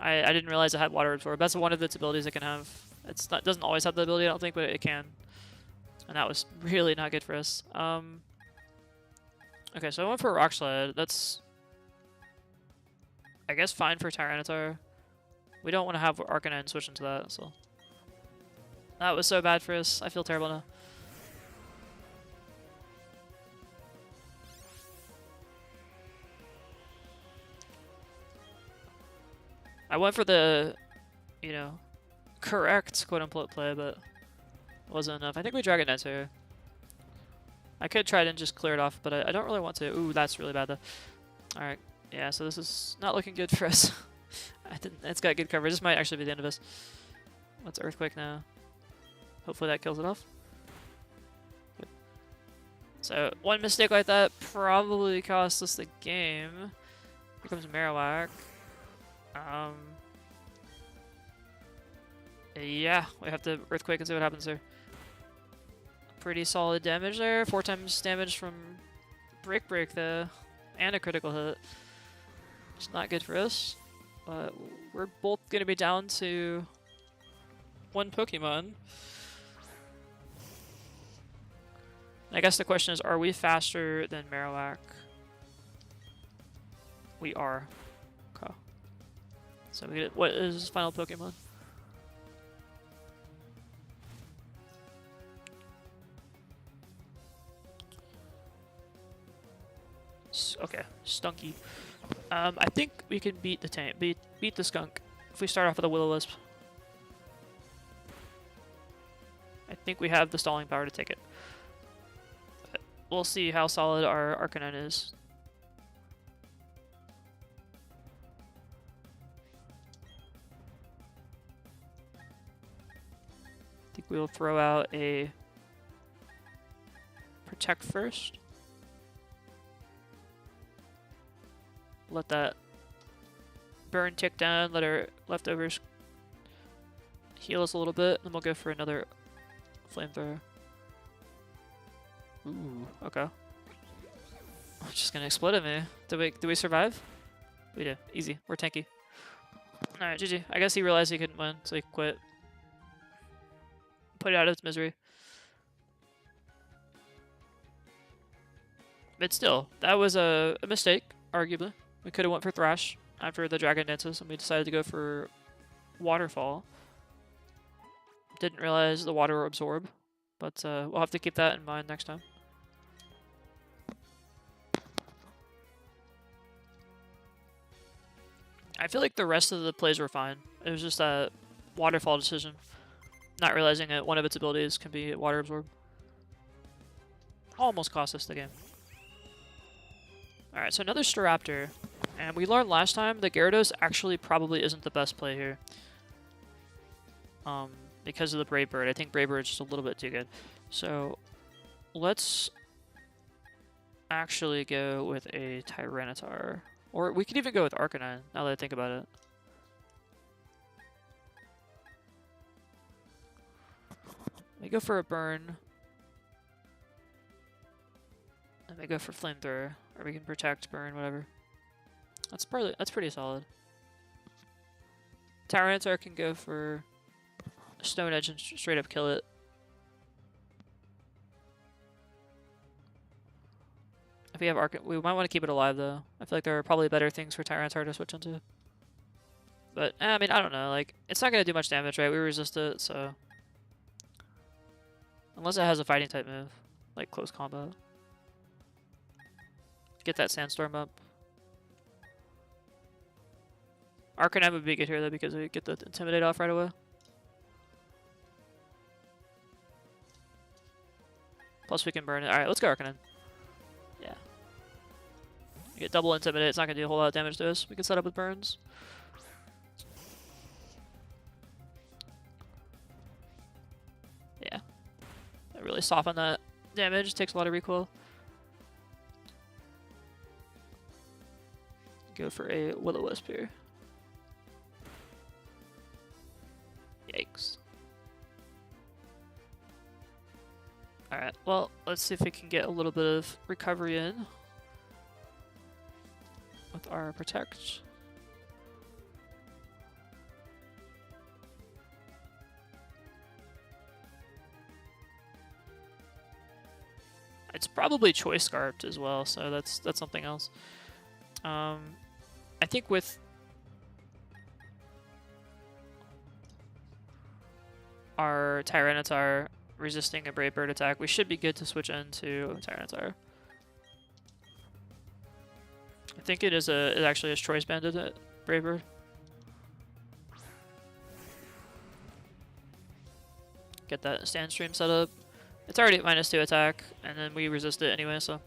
I didn't realize it had Water Absorb. That's one of its abilities it can have. It's not doesn't always have the ability, I don't think, but it can. And that was really not good for us. Okay, so I went for a Rock Slide. That's, I guess, fine for Tyranitar. We don't want to have Arcanine switch into that, so... That was so bad for us. I feel terrible now. I went for the, you know, correct quote-unquote play, but it wasn't enough. I think we Dragon Dance here. I could try it and just clear it off, but I don't really want to. Ooh, that's really bad though. Alright, yeah, so this is not looking good for us. It's got good coverage. This might actually be the end of us. Let's Earthquake now. Hopefully that kills it off. Good. So, one mistake like that probably cost us the game. Here comes Marowak. Yeah, we have to Earthquake and see what happens there. Pretty solid damage there. 4 times damage from Break though. And a critical hit. It's not good for us. But we're both going to be down to 1 Pokemon. I guess the question is, are we faster than Marowak? We are. Okay. So we get, what is his final Pokemon? Okay, Stunky. I think we can beat the tank, beat the Skunk if we start off with a Will-O-Wisp. I think we have the stalling power to take it. But we'll see how solid our Arcanine is. I think we'll throw out a Protect first. Let that burn tick down, let our leftovers heal us a little bit, then we'll go for another Flamethrower. Ooh, okay. Just gonna explode at me. Did we survive? We did. Easy. We're tanky. Alright, GG. I guess he realized he couldn't win, so he quit. Put it out of its misery. But still, that was a mistake, arguably. We could have went for Thrash after the Dragon Dances, and we decided to go for Waterfall. Didn't realize the water will absorb, but we'll have to keep that in mind next time. I feel like the rest of the plays were fine. It was just that Waterfall decision. Not realizing that one of its abilities can be water absorb. Almost cost us the game. Alright, so another Staraptor. And we learned last time that Gyarados actually probably isn't the best play here. Because of the Brave Bird. I think Brave Bird's just a little bit too good. So, let's actually go with a Tyranitar. Or we could even go with Arcanine, now that I think about it. Let me go for a Burn. Let me go for Flamethrower. Or we can Protect, Burn, whatever. That's pretty solid. Tyranitar can go for Stone Edge and straight up kill it. If we have we might want to keep it alive though. I feel like there are probably better things for Tyranitar to switch into. But I mean, I don't know. Like, it's not gonna do much damage, right? We resist it, so unless it has a fighting type move, like close combat. Get that Sandstorm up. Arcanine would be good here though because we get the Intimidate off right away. Plus we can burn it. Alright, let's go Arcanine. Yeah. We get double Intimidate, it's not going to do a whole lot of damage to us. We can set up with burns. Yeah. That really soften that damage, takes a lot of recoil. Go for a Will-O-Wisp here. Yikes. Alright, well, let's see if we can get a little bit of recovery in with our Protect. It's probably Choice Scarfed as well, so that's something else. I think with our Tyranitar resisting a Brave Bird attack, we should be good to switch into Tyranitar. I think it is actually a Choice Banded Brave Bird. Get that stand stream set up. It's already at -2 attack, and then we resist it anyway, so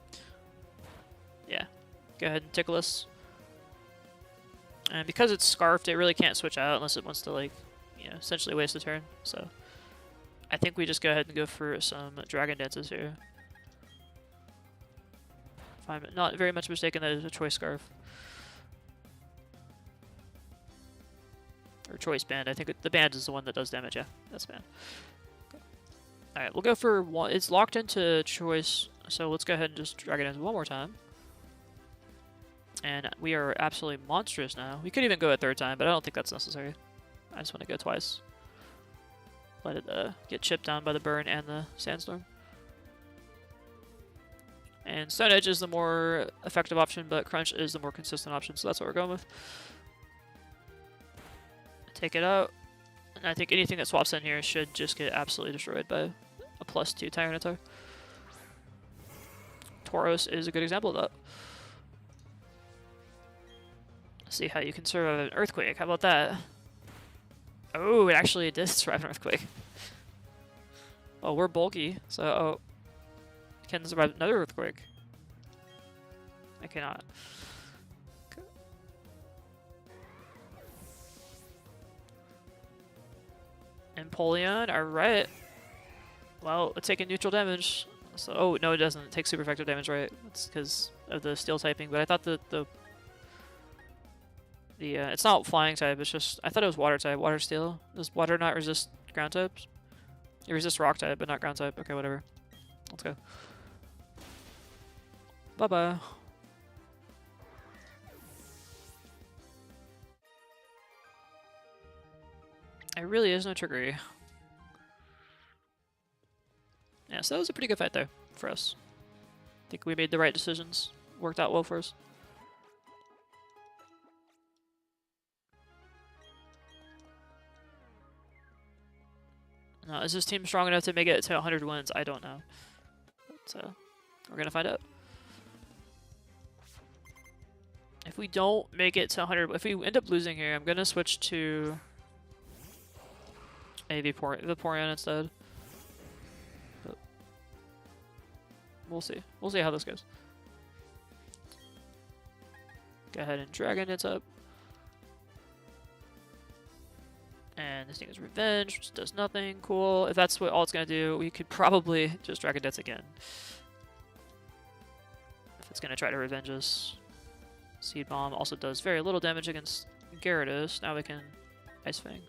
yeah. Go ahead and tickle us. And because it's Scarfed, it really can't switch out unless it wants to, like, you know, essentially waste a turn. So I think we just go ahead and go for some Dragon Dances here. If I'm not very much mistaken, that is a Choice Scarf. Or Choice Band. I think the band is the one that does damage, yeah. That's band. Okay. Alright, we'll go for one. It's locked into Choice, so let's go ahead and just Dragon Dance one more time. And we are absolutely monstrous now. We could even go a third time, but I don't think that's necessary. I just want to go twice. Let it get chipped down by the Burn and the Sandstorm. And Stone Edge is the more effective option, but Crunch is the more consistent option, so that's what we're going with. Take it out. And I think anything that swaps in here should just get absolutely destroyed by a +2 Tyranitar. Tauros is a good example of that. See how you can survive an Earthquake. How about that? Oh, it actually did survive an Earthquake. Oh, we're bulky, so can survive another Earthquake. I cannot. Okay. Empoleon, alright. Well, it's taking neutral damage. So, oh, no, it doesn't. It takes super effective damage, right? That's because of the steel typing, but I thought that it's not flying type, it's just, I thought it was water type, water steel. Does water not resist ground types? It resists rock type, but not ground type. Okay, whatever. Let's go. Bye-bye. There really is no trickery. Yeah, so that was a pretty good fight there for us. I think we made the right decisions. Worked out well for us. Now, is this team strong enough to make it to 100 wins? I don't know. But, we're going to find out. If we don't make it to 100, if we end up losing here, I'm going to switch to a Vaporeon instead. But we'll see. We'll see how this goes. Go ahead and Dragon Dance up. And this thing is Revenge, which does nothing. Cool. If that's what all it's going to do, we could probably just Dragon Dance again. If it's going to try to revenge us. Seed Bomb also does very little damage against Gyarados. Now we can Ice Fang.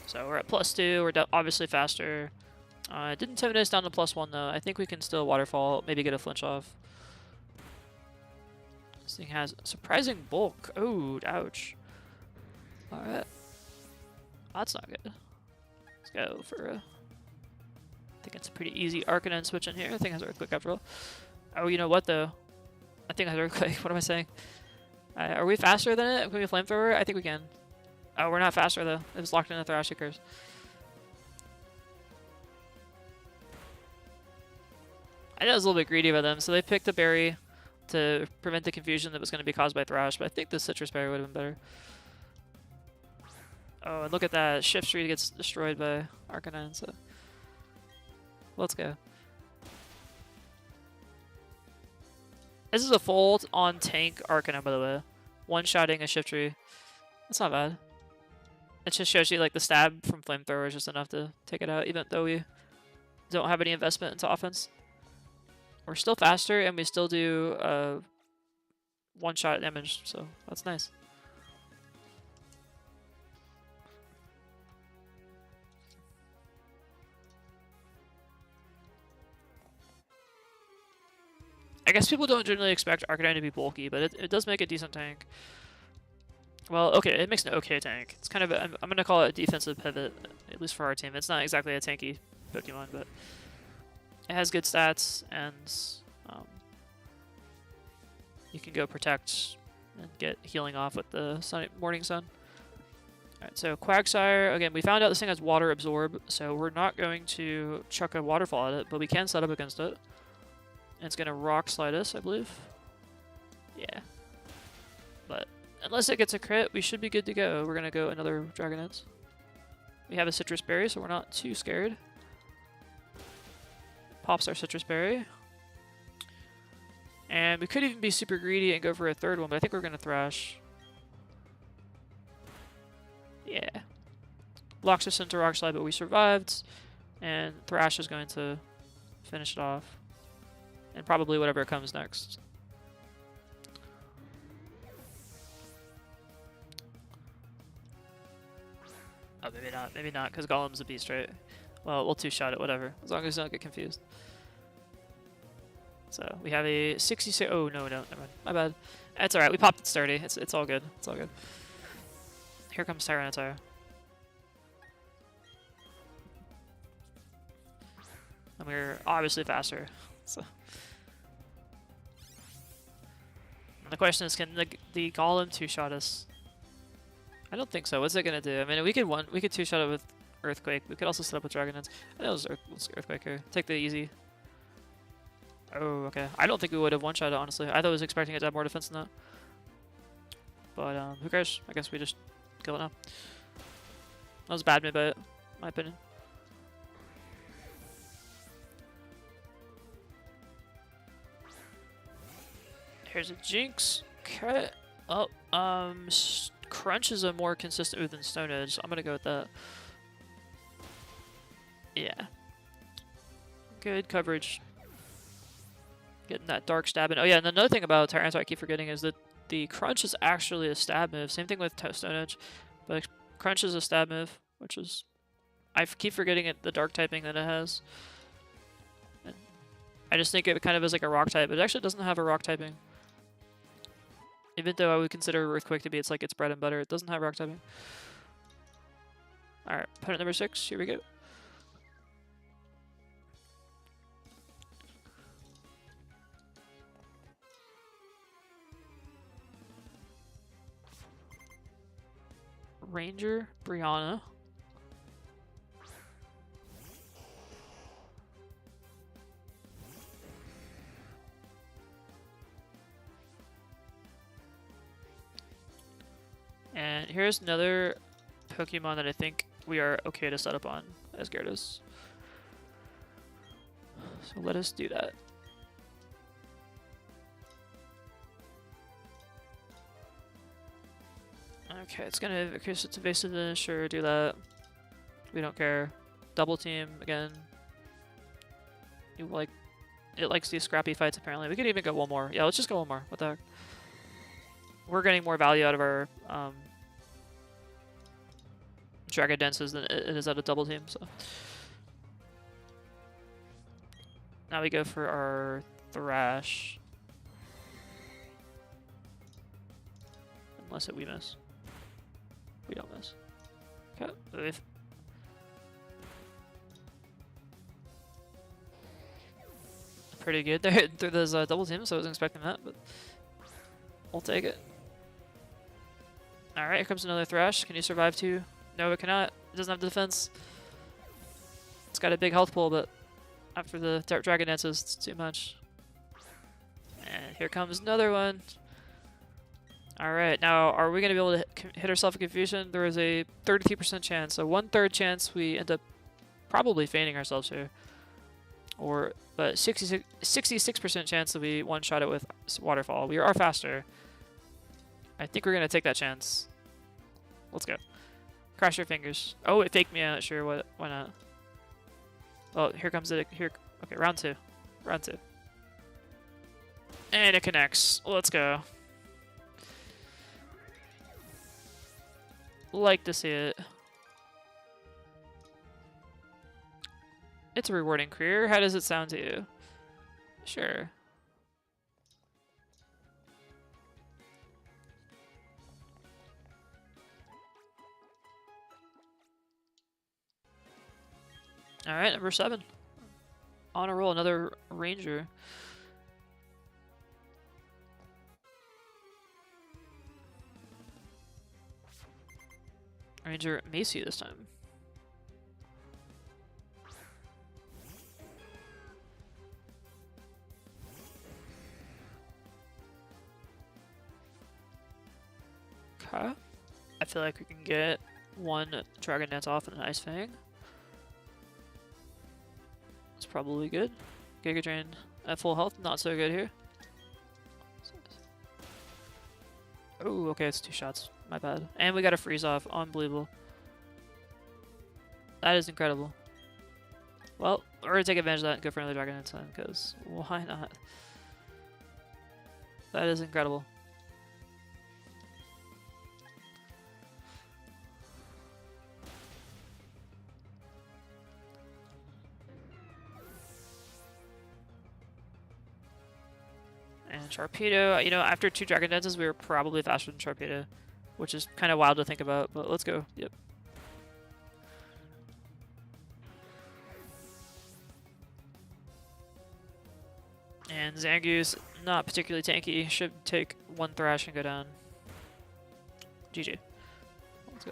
So we're at +2. We're obviously faster. It didn't intimidate us down to +1 though. I think we can still Waterfall, maybe get a flinch off. This thing has surprising bulk. Oh, ouch. Alright. That's not good. Let's go for I think it's a pretty easy Arcanine switch in here. I think it has Earthquake after all. Oh, you know what though? I think it has Earthquake. What am I saying? Are we faster than it? Can we Flamethrower? I think we can. Oh, we're not faster though. It was locked in the Thrashy Curse. I know it was a little bit greedy by them, so they picked a berry to prevent the confusion that was going to be caused by Thrash, but I think the Citrus Berry would have been better. Oh, and look at that. Shift Tree gets destroyed by Arcanine, so let's go. This is a full on tank Arcanine, by the way. One-shotting a Shift Tree. That's not bad. It just shows you like the stab from Flamethrower is just enough to take it out, even though we don't have any investment into offense. We're still faster, and we still do one-shot damage, so that's nice. I guess people don't generally expect Arcanine to be bulky, but it does make a decent tank. Well, okay, it makes an okay tank. It's kind of I'm going to call it a defensive pivot, at least for our team. It's not exactly a tanky Pokemon, but it has good stats, and you can go Protect and get healing off with the Morning Sun. Alright, so Quagsire, again, we found out this thing has Water Absorb, so we're not going to chuck a Waterfall at it, but we can set up against it. And it's going to Rock Slide us, I believe. Yeah. But unless it gets a crit, we should be good to go. We're going to go another Dragonite. We have a Citrus Berry, so we're not too scared. Pops our Citrus Berry. And we could even be super greedy and go for a third one, but I think we're going to Thrash. Yeah. Locks us into Rock Slide, but we survived. And Thrash is going to finish it off. And probably whatever comes next. Oh, maybe not, because Golem's a beast, right? Well, we'll two-shot it, whatever, as long as we don't get confused. So, we have a 66, oh, no, never mind, my bad. It's alright, we popped it sturdy, it's all good, it's all good. Here comes Tyranitar. And we're obviously faster, so. And the question is, can the Golem two-shot us? I don't think so. What's it gonna do? I mean, we could two-shot it with Earthquake. We could also set up with Dragonite. I know it was Earthquake here. Take the easy. Oh, okay. I don't think we would have one-shot it, honestly. I thought I was expecting it to have more defense than that. But, who cares? I guess we just kill it now. That was bad mid by it, in my opinion. Here's a Jinx. Okay. Oh, Crunch is a more consistent move than Stone Edge, so I'm gonna go with that. Yeah. Good coverage. Getting that dark stab in. Oh yeah, and another thing about Tyranitar I keep forgetting is that the Crunch is actually a stab move. Same thing with Stone Edge, but Crunch is a stab move, which is... I keep forgetting the dark typing that it has. And I just think it kind of is like a rock type. It actually doesn't have a rock typing. Even though I would consider Earthquake to be its bread and butter, it doesn't have rock typing. Alright, opponent number 6, here we go. Ranger, Brianna. And here's another Pokemon that I think we are okay to set up on as Gyarados. So let us do that. Okay, it's gonna increase its evasiveness. Sure, do that. We don't care. Double team again. It likes these scrappy fights apparently. We could even go one more. Yeah, let's just go one more. What the heck? We're getting more value out of our Dragon Dances than it is out of double team, so. Now we go for our Thrash. Unless we miss. We don't miss. Okay. Pretty good there through those double teams, so I wasn't expecting that, but we'll take it. Alright, here comes another Thrash. Can you survive too? No, it cannot. It doesn't have defense. It's got a big health pool, but after the Dragon Dances, it's too much. And here comes another one. Alright, now are we going to be able to hit ourselves in confusion? There is a 33% chance, so 1/3 chance we end up probably feigning ourselves here. But 66% chance that we one-shot it with Waterfall. We are faster. I think we're going to take that chance. Let's go. Cross your fingers. Oh, it faked me out. Sure, why not? Oh, here comes it. Here. Okay, round 2. Round 2. And it connects. Let's go. Like to see it. It's a rewarding career. How does it sound to you? Sure. Alright, number 7. On a roll, another Ranger. Ranger Macy this time. Okay. I feel like we can get one Dragon Dance off and an Ice Fang. It's probably good. Giga Drain at full health, not so good here. Oh, okay, it's 2 shots. My bad. And we got a freeze off. Unbelievable. That is incredible. Well, we're gonna take advantage of that and go for another Dragon Dance time, because why not? That is incredible. And Sharpedo, you know, after 2 Dragon Dances, we were probably faster than Sharpedo, which is kind of wild to think about, but let's go. Yep. And Zangoose, not particularly tanky, should take 1 Thrash and go down. GG. Let's go.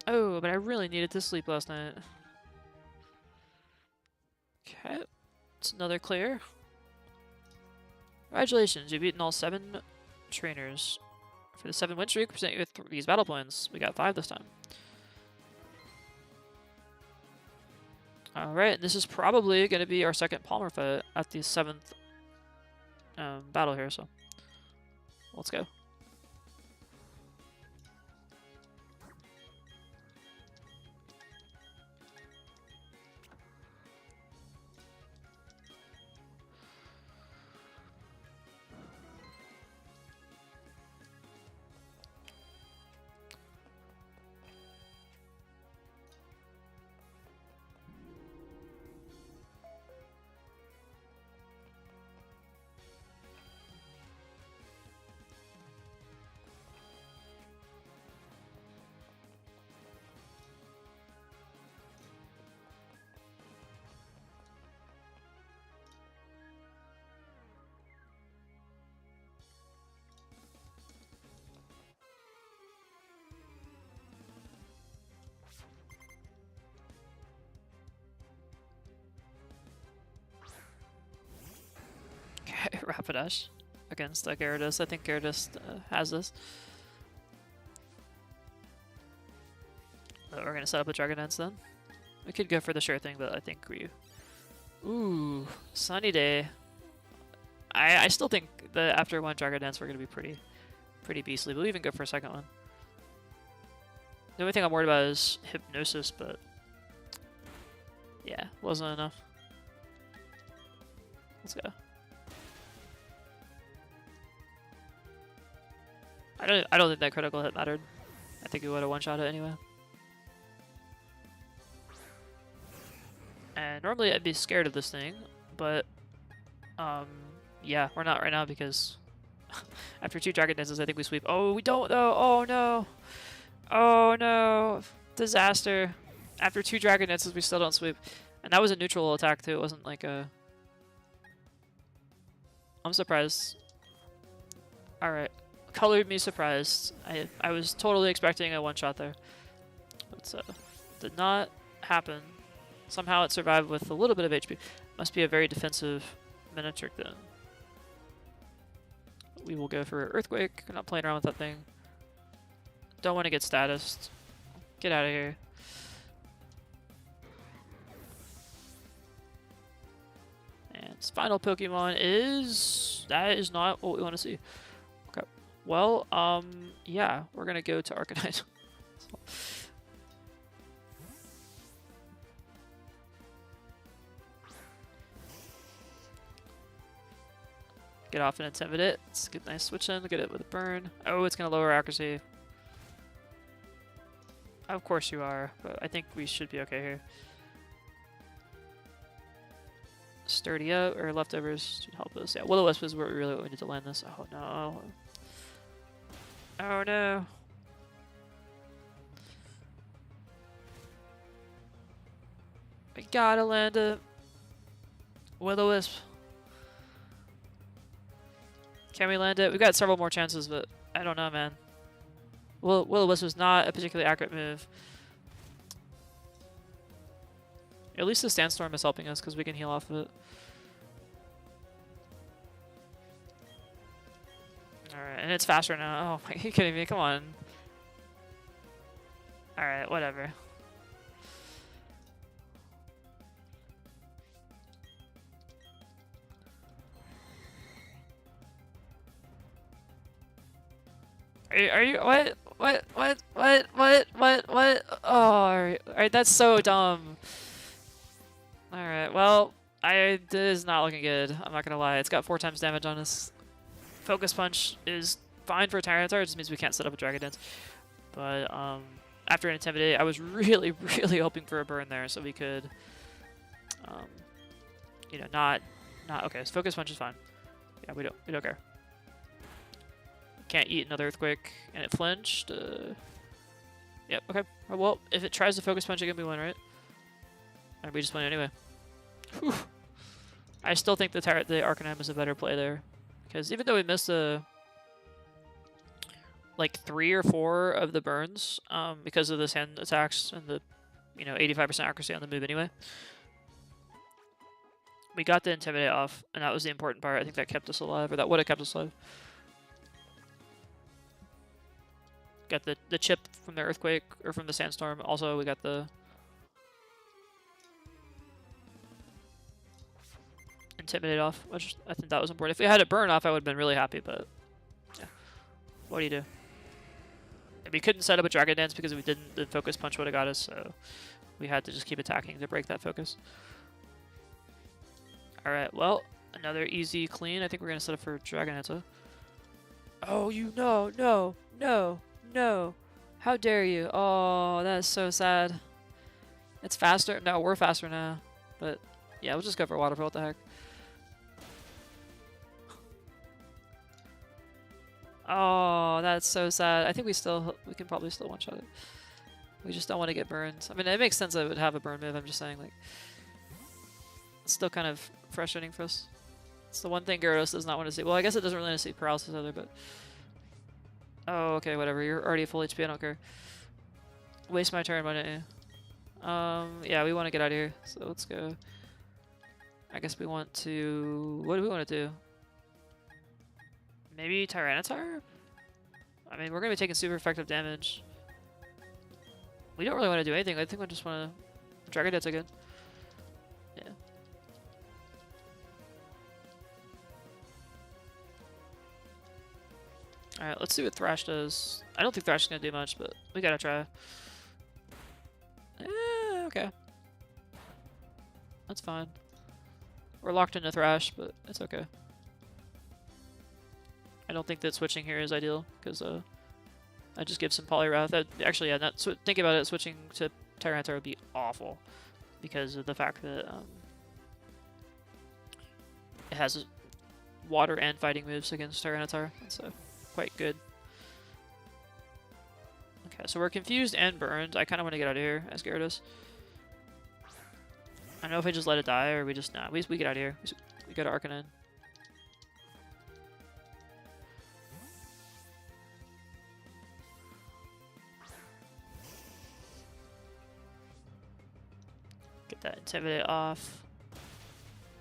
Oh, but I really needed to sleep last night. Okay, it's another clear. Congratulations, you've beaten all 7 trainers. For the 7 win streak, present you with these battle points. We got 5 this time. Alright, this is probably going to be our second Palmer fight at the 7th battle here, so let's go. Rapidash against Gyarados. I think Gyarados has this. But we're gonna set up a Dragon Dance then. We could go for the sure thing, but I think we... Ooh, Sunny Day. I still think that after one Dragon Dance we're gonna be pretty beastly. We'll even go for a second one. The only thing I'm worried about is Hypnosis, but yeah, wasn't enough. Let's go. I don't think that critical hit mattered. I think we would have one-shot it anyway. And normally I'd be scared of this thing, but yeah, we're not right now because after 2 Dragon Dances I think we sweep. Oh, we don't though. Oh no. Oh no. Disaster. After 2 Dragon Dances we still don't sweep. And that was a neutral attack too. It wasn't like a... I'm surprised. Alright. Colored me surprised. I was totally expecting a one-shot there. But did not happen. Somehow it survived with a little bit of HP. Must be a very defensive Minitrick then. We will go for Earthquake. We're not playing around with that thing. Don't want to get statused. Get out of here. And its final Pokemon is... That is not what we want to see. Okay. Well, yeah. We're going to go to Arcanine. Get off and Intimidate. It's a good, nice switch in. Get it with a burn. Oh, it's going to lower accuracy. Of course you are, but I think we should be okay here. Sturdy up, or leftovers should help us. Yeah, Will-O-Wisp is where we really need to land this. Oh no. Oh no. We gotta land it. Will-O-Wisp. Can we land it? We've got several more chances, but I don't know, man. Will-O-Wisp was not a particularly accurate move. At least the Sandstorm is helping us because we can heal off of it. Alright, and it's faster now. Oh, are you kidding me? Come on. Alright, whatever. Are you what? Oh, alright, that's so dumb. Alright, well, this is not looking good. I'm not gonna lie. It's got 4 times damage on us. Focus Punch is fine for Tyranitar. It just means we can't set up a Dragon Dance. But after an Intimidate, I was really hoping for a burn there so we could, you know, not okay. So Focus Punch is fine. Yeah, we don't care. Can't eat another Earthquake, and it flinched. Yep, okay. Well, if it tries to Focus Punch again, we win, right? And we just win anyway. Whew. I still think the Arcanine is a better play there. Because even though we missed like 3 or 4 of the burns, because of the sand attacks and the, you know, 85% accuracy on the move anyway, we got the Intimidate off, and that was the important part. I think that kept us alive, or that would have kept us alive. Got the chip from the Earthquake, or from the Sandstorm. Also, we got the Intimidate off, which I think that was important. If we had it burn off, I would have been really happy, but yeah. What do you do? And we couldn't set up a Dragon Dance because we didn't. The Focus Punch would have got us, so we had to just keep attacking to break that focus. Alright, well, another easy clean. I think we're going to set up for Dragon Dance. Oh, you no. How dare you? Oh, that is so sad. It's faster. No, we're faster now. But yeah, we'll just go for Waterfall. What the heck? Oh, that's so sad. I think we can probably still one-shot it. We just don't want to get burned. I mean, it makes sense that it would have a burn move. I'm just saying, like, it's still kind of frustrating for us. It's the one thing Gyarados does not want to see. Well, I guess it doesn't really want to see paralysis either, but... Oh, okay, whatever. You're already full HP. I don't care. Waste my turn, why don't you? Yeah, we want to get out of here, so let's go. I guess we want to... What do we want to do? Maybe Tyranitar? I mean, we're going to be taking super effective damage. We don't really want to do anything. I think we just want to... Dragon Dance again. Yeah. Alright, let's see what Thrash does. I don't think Thrash is going to do much, but we got to try. Okay. That's fine. We're locked into Thrash, but it's okay. I don't think that switching here is ideal, because I just give some Poliwrath. Actually, yeah, think about it, switching to Tyranitar would be awful, because of the fact that it has water and fighting moves against Tyranitar, so quite good. Okay, so we're confused and burned. I kind of want to get out of here as Gyarados. I don't know if I just let it die or we just... Nah, we get out of here. We go to Arcanine. Get that Intimidate off.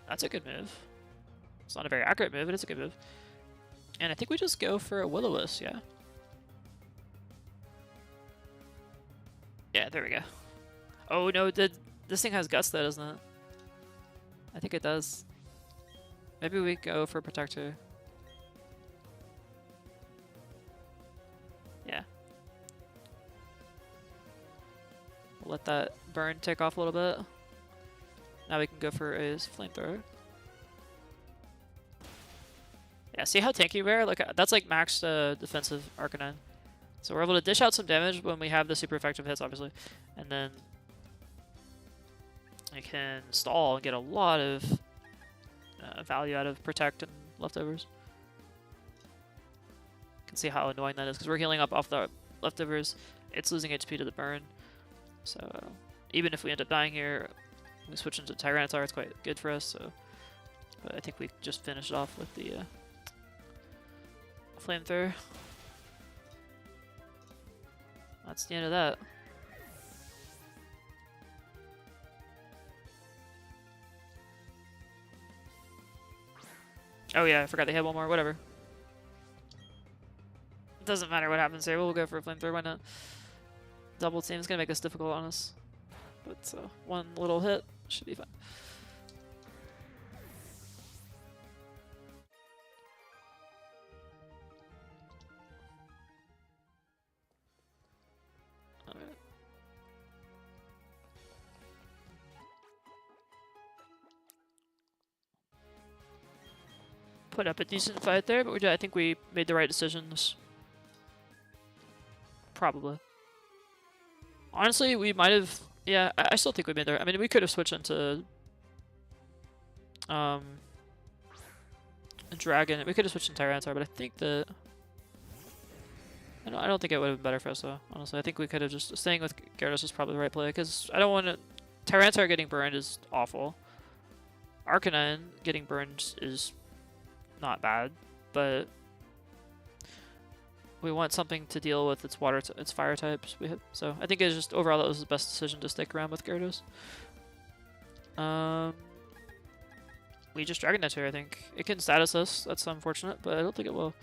That's a good move. It's not a very accurate move, but it's a good move. And I think we just go for a Will-O-Wisp, yeah? Yeah, there we go. Oh no, this thing has Guts though, doesn't it? I think it does. Maybe we go for Protector. Yeah. We'll let that burn take off a little bit. Now we can go for a Flamethrower. Yeah, see how tanky we are? Like, that's like max defensive Arcanine. So we're able to dish out some damage when we have the super effective hits, obviously. And then I can stall and get a lot of value out of Protect and Leftovers. You can see how annoying that is, because we're healing up off the Leftovers. It's losing HP to the burn. So even if we end up dying here, we switch into Tyranitar, it's quite good for us. So, but I think we just finish it off with the Flamethrower. That's the end of that. Oh yeah, I forgot they had one more. Whatever. It doesn't matter what happens here. We'll go for a Flamethrower. Why not? Double team is going to make this difficult on us. But one little hit should be fine. Put up a decent fight there, but I think we made the right decisions. Probably. Honestly, we might have... Yeah, I still think we made the right... I mean, we could have switched into... Dragon. We could have switched into Tyranitar, but I think that... I don't think it would have been better for us, though. Honestly, I think we could have just... Staying with Gyarados was probably the right play, because I don't want to... Tyranitar getting burned is awful. Arcanine getting burned is... not bad, but we want something to deal with its its fire types. So I think it's just overall that was the best decision to stick around with Gyarados. We just Dragon Dance here. I think it can status us. That's unfortunate, but I don't think it will.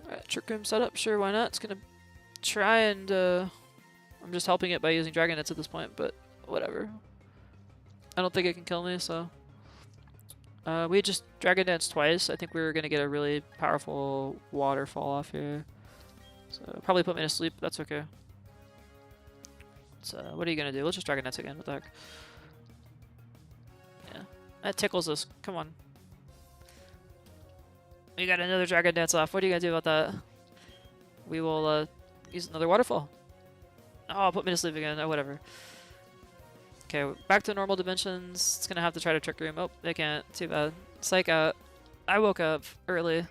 Alright, Trick Room setup. Sure, why not? It's gonna try and I'm just helping it by using Dragon Dance at this point, but whatever. I don't think it can kill me, so. We just Dragon Dance twice. I think we were going to get a really powerful waterfall off here. So probably put me to sleep. That's okay. So what are you going to do? Let's just Dragon Dance again. What the heck? Yeah. That tickles us. Come on. We got another Dragon Dance off. What are you going to do about that? We will use another waterfall. Oh, put me to sleep again. Oh, whatever. Okay, back to normal dimensions. It's gonna have to try to Trick Room. Oh, they can't. Too bad. Psych out. I woke up early.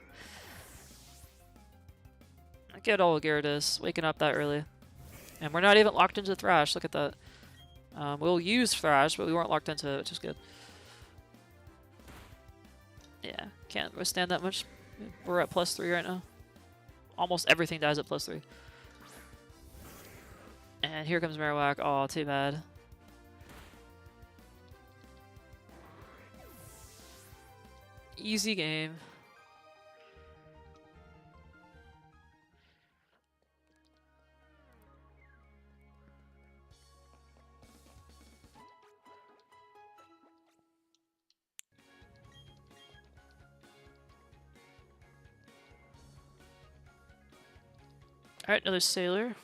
Get old Gyarados, waking up that early. And we're not even locked into Thrash. Look at that. We'll use Thrash, but we weren't locked into it, which is good. Yeah, can't withstand that much. We're at +3 right now. Almost everything dies at +3. And here comes Marowak. Oh, too bad. Easy game. Alright, another sailor.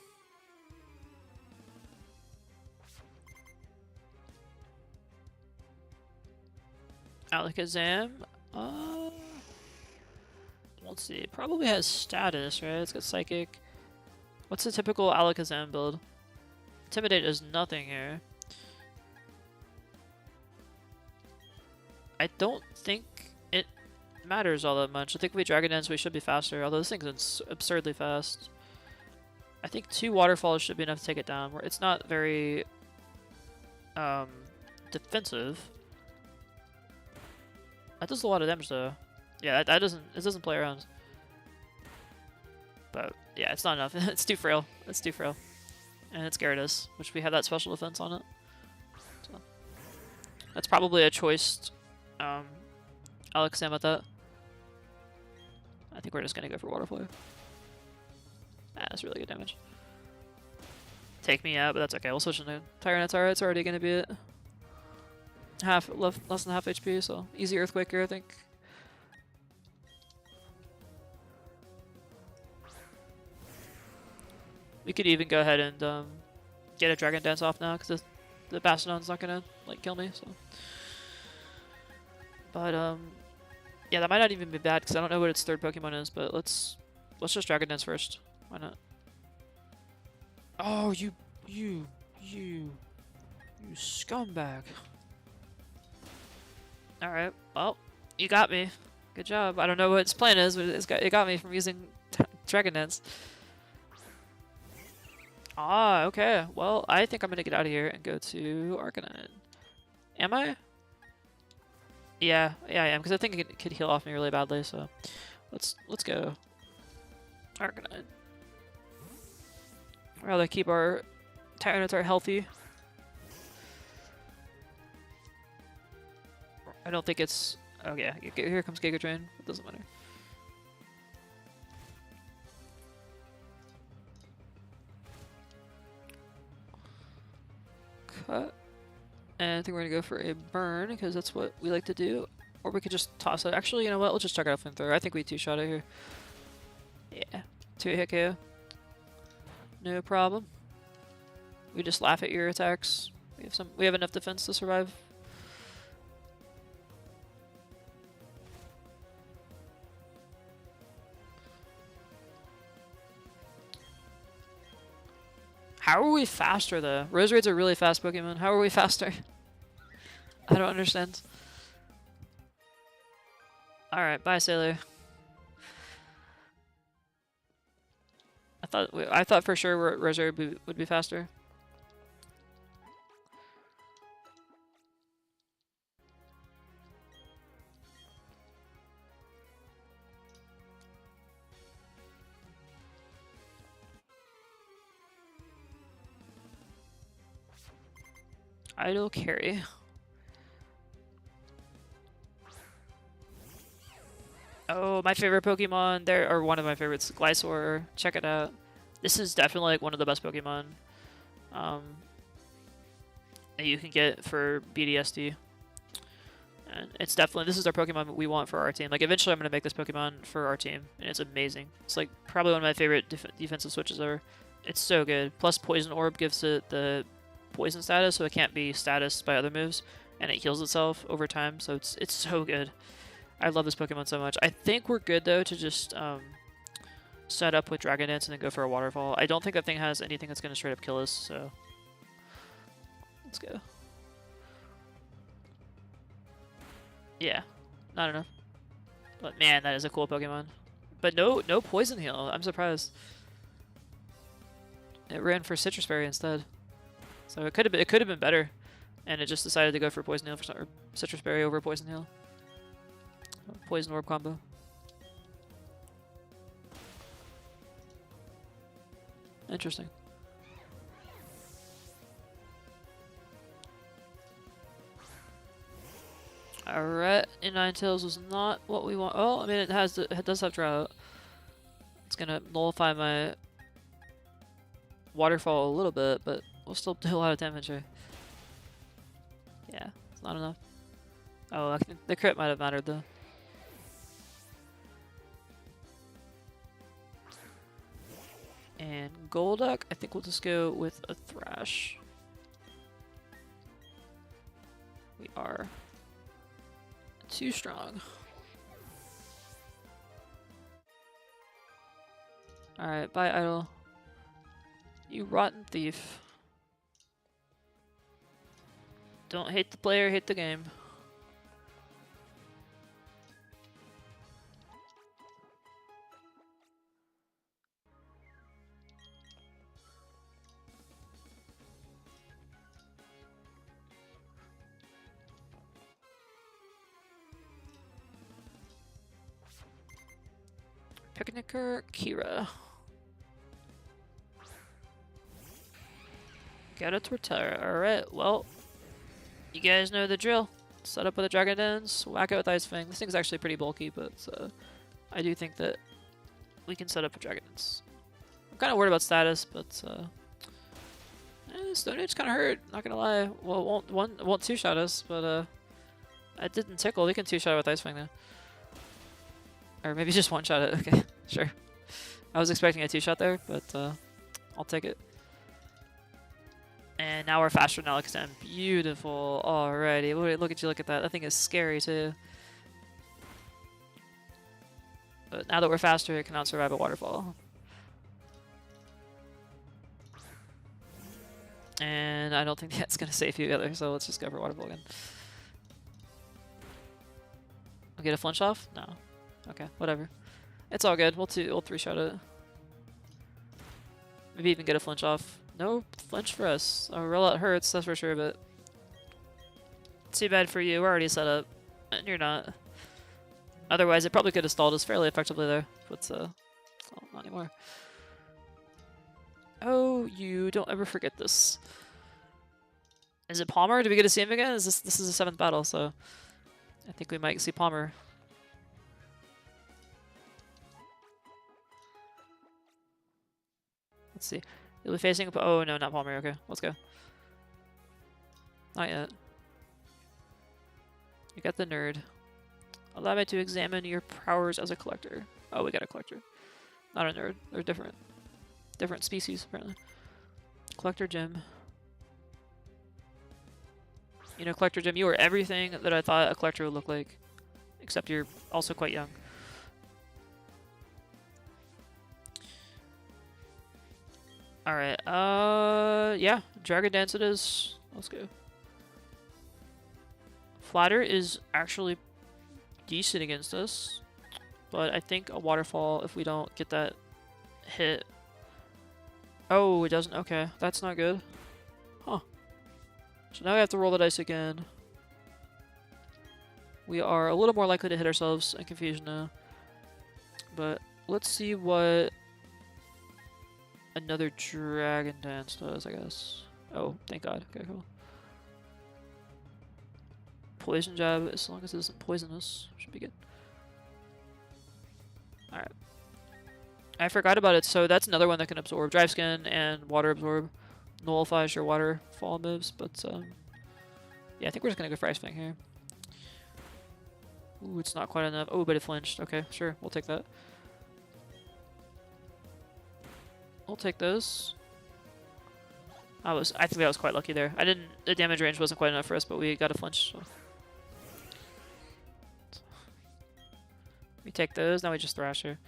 Alakazam. Let's see. It probably has status, right? It's got psychic. What's the typical Alakazam build? Intimidate is nothing here. I don't think it matters all that much. I think if we Dragon Dance, we should be faster, although this thing's absurdly fast. I think 2 waterfalls should be enough to take it down. It's not very defensive. That does a lot of damage though. Yeah, it doesn't play around. But yeah, it's not enough. It's too frail. It's too frail. And it's Gyarados, which we have that special defense on it. So that's probably a choice Alakazam at that. I think we're just gonna go for Waterfly. That's really good damage. Take me out, but that's okay. We'll switch into Tyranitar. It's already gonna be it. Less than half HP, so easy Earthquaker, I think. We could even go ahead and get a Dragon Dance off now, because the Bastiodon's not gonna like kill me. So, but yeah, that might not even be bad because I don't know what its third Pokemon is. But let's just Dragon Dance first. Why not? Oh, you scumbag! All right, well, you got me. Good job. I don't know what its plan is, but it got me from using Dragon Dance. Ah, okay. Well, I think I'm gonna get out of here and go to Arcanine. Am I? Yeah, I am, because I think it could heal off me really badly, so let's go. Arcanine. I'd rather keep our Tyranitar healthy. I don't think it's... Oh yeah, here comes Giga Drain. It doesn't matter. Cut. And I think we're gonna go for a burn, because that's what we like to do. Or we could just toss it. Actually, you know what? Let's just check out Flamethrower. I think we two-shot it here. Yeah. 2-hit KO. No problem. We just laugh at your attacks. We have enough defense to survive. How are we faster though? Roserade's a really fast Pokemon. How are we faster? I don't understand. Alright, bye Sailor. I thought for sure Roserade would be faster. Idle carry. Oh, my favorite Pokemon there, or one of my favorites, Glysaur. Check it out. This is definitely like one of the best Pokemon that you can get for BDSP. And it's definitely, this is our Pokemon we want for our team. Like, eventually I'm going to make this Pokemon for our team, and it's amazing. It's like probably one of my favorite defensive switches ever. It's so good. Plus Poison Orb gives it the poison status, so it can't be status by other moves, and it heals itself over time, so it's so good. I love this Pokemon so much. I think we're good though to just set up with Dragon Dance and then go for a Waterfall. I don't think that thing has anything that's going to straight up kill us, so let's go. Yeah, not enough. But man, that is a cool Pokemon. But no Poison Heal. I'm surprised. It ran for Citrus Berry instead. So it could have been better, and it just decided to go for Poison Heal or Citrus Berry over Poison Heal. Poison Orb combo. Interesting. Alright, in Ninetales was not what we want. Oh, I mean, it does have drought. It's gonna nullify my waterfall a little bit, but we'll still do a lot of damage here. Yeah, it's not enough. Oh, I think the crit might have mattered though. And Golduck, I think we'll just go with a Thrash. We are too strong. Alright, bye, Idol. You rotten thief. Don't hate the player, hate the game. Picnicker, Kira. Got a Torterra. Alright, well, you guys know the drill. Set up with a Dragon Dance, whack it with Ice Fang. This thing's actually pretty bulky, but I do think that we can set up a Dragon Dance. I'm kind of worried about status, but Stone Age kind of hurt, not gonna lie. Well, it won't two-shot us, but it didn't tickle. We can two-shot it with Ice Fang though. Or maybe just one-shot it. Okay, sure. I was expecting a two-shot there, but I'll take it. And now we're faster than Alexander. Beautiful. Alrighty. Look at you, look at that. That thing is scary too. But now that we're faster, it cannot survive a waterfall. And I don't think that's going to save you either, so let's just go for waterfall again. I'll get a flinch off? No. Okay, whatever. It's all good. We'll three-shot it. Maybe even get a flinch off. No flinch for us. Oh, roll out hurts, that's for sure, but too bad for you. We're already set up, and you're not. Otherwise, it probably could have stalled us fairly effectively there, but oh, not anymore. Oh, you don't ever forget this. Is it Palmer? Do we get to see him again? This is the 7th battle, so I think we might see Palmer. Let's see. You'll be facing... Oh, no, not Palmer. Okay, let's go. Not yet. You got the nerd. Allow me to examine your powers as a collector. Oh, we got a collector. Not a nerd. They're different. Different species, apparently. Collector Gym. You know, Collector Gym, you are everything that I thought a collector would look like. Except you're also quite young. Alright, yeah, Dragon Dance it is. Let's go. Flatter is actually decent against us, but I think a waterfall, if we don't get that hit. Oh, it doesn't? Okay, that's not good. Huh. So now we have to roll the dice again. We are a little more likely to hit ourselves in confusion now. But let's see what another Dragon Dance does, I guess. Oh, thank God. Okay, cool. Poison Jab, as long as it isn't poisonous, should be good. Alright. I forgot about it, so that's another one that can absorb. Dry Skin and Water Absorb nullifies your waterfall moves, but yeah, I think we're just gonna go for Ice Fang here. Ooh, it's not quite enough. Oh, but it flinched. Okay, sure, we'll take that. We'll take those. I think that was quite lucky there. The damage range wasn't quite enough for us, but we got a flinch. So. We take those, now we just Thrash here.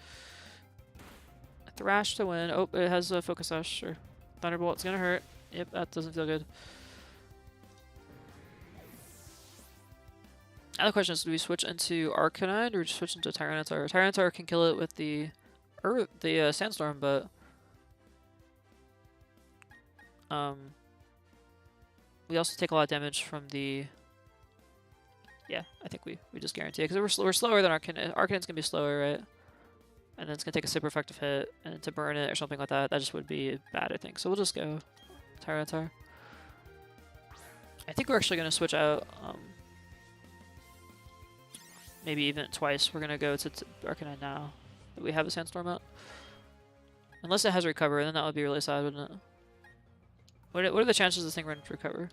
Thrash to win. Oh, it has a Focus Sash, sure. Thunderbolt's gonna hurt. Yep, that doesn't feel good. Now the question is, do we switch into Arcanine or just switch into Tyranitar? Tyranitar can kill it with the Sandstorm, but we also take a lot of damage from the... Yeah, I think we just guarantee it, because we're slower than Arcanine. Arcanine's gonna be slower, right? And then it's gonna take a super effective hit, and to burn it or something like that, that just would be bad, I think. So we'll just go Tyranitar. I think we're actually gonna switch out maybe even twice. We're gonna go to Arcanine now that we have a Sandstorm out. Unless it has recover, then that would be really sad, wouldn't it? What are the chances this thing runs recover?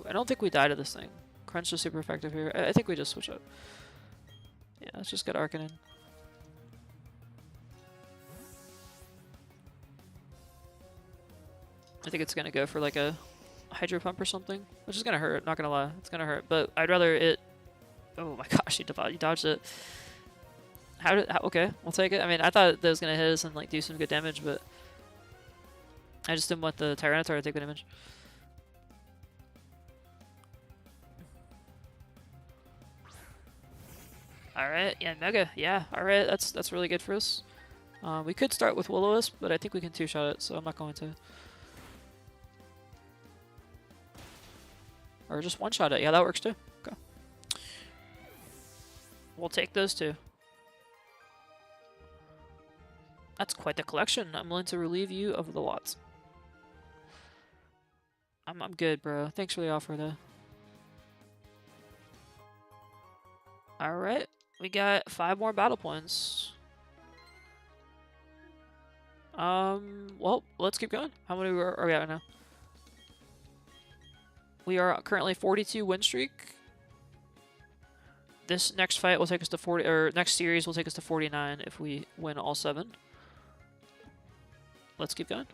I don't think we die to this thing. Crunch is super effective here. I think we just switch up. Yeah, let's just get Arcanine. I think it's gonna go for like a Hydro Pump or something, which is gonna hurt. Not gonna lie, it's gonna hurt. But I'd rather it. Oh my gosh, you dodged it. Okay, we'll take it. I mean, I thought that was gonna hit us and like do some good damage, but I just didn't want the Tyranitar to take the damage. All right, yeah, Mega, yeah. All right, that's really good for us. We could start with Will-O-Wisp, but I think we can two-shot it, so I'm not going to. Or just one-shot it. Yeah, that works too. Okay. We'll take those two. That's quite the collection. I'm willing to relieve you of the lots. I'm good, bro. Thanks for the offer, though. Alright. We got 5 more battle points. Well, let's keep going. How many are we at now? We are currently 42 win streak. This next fight will take us to 40, or next series will take us to 49 if we win all 7. Let's keep going.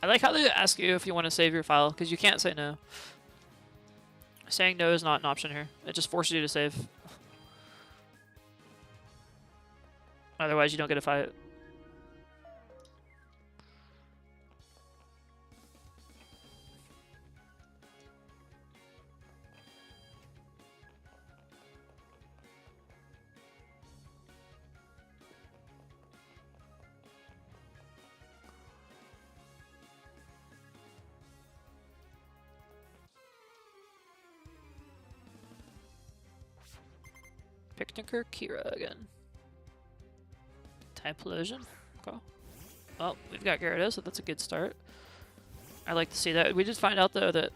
I like how they ask you if you want to save your file, because you can't say no. Saying no is not an option here. It just forces you to save. Otherwise, you don't get a fight. Picnicker Kira again. Typhlosion. Okay. Well, we've got Gyarados, so that's a good start. I like to see that. We did find out, though, that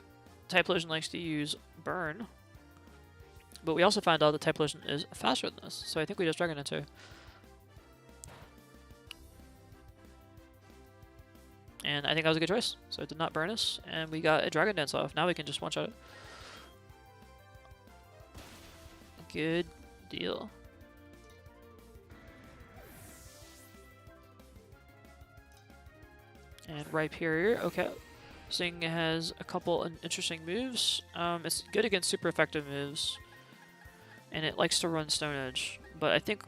Typhlosion likes to use Burn. But we also found out that Typhlosion is faster than this, so I think we just Dragon into. And I think that was a good choice. So it did not burn us, and we got a Dragon Dance off. Now we can just one-shot it. Good deal. And Rhyperior, okay. This thing has a couple interesting moves. It's good against super effective moves. And it likes to run Stone Edge. But I think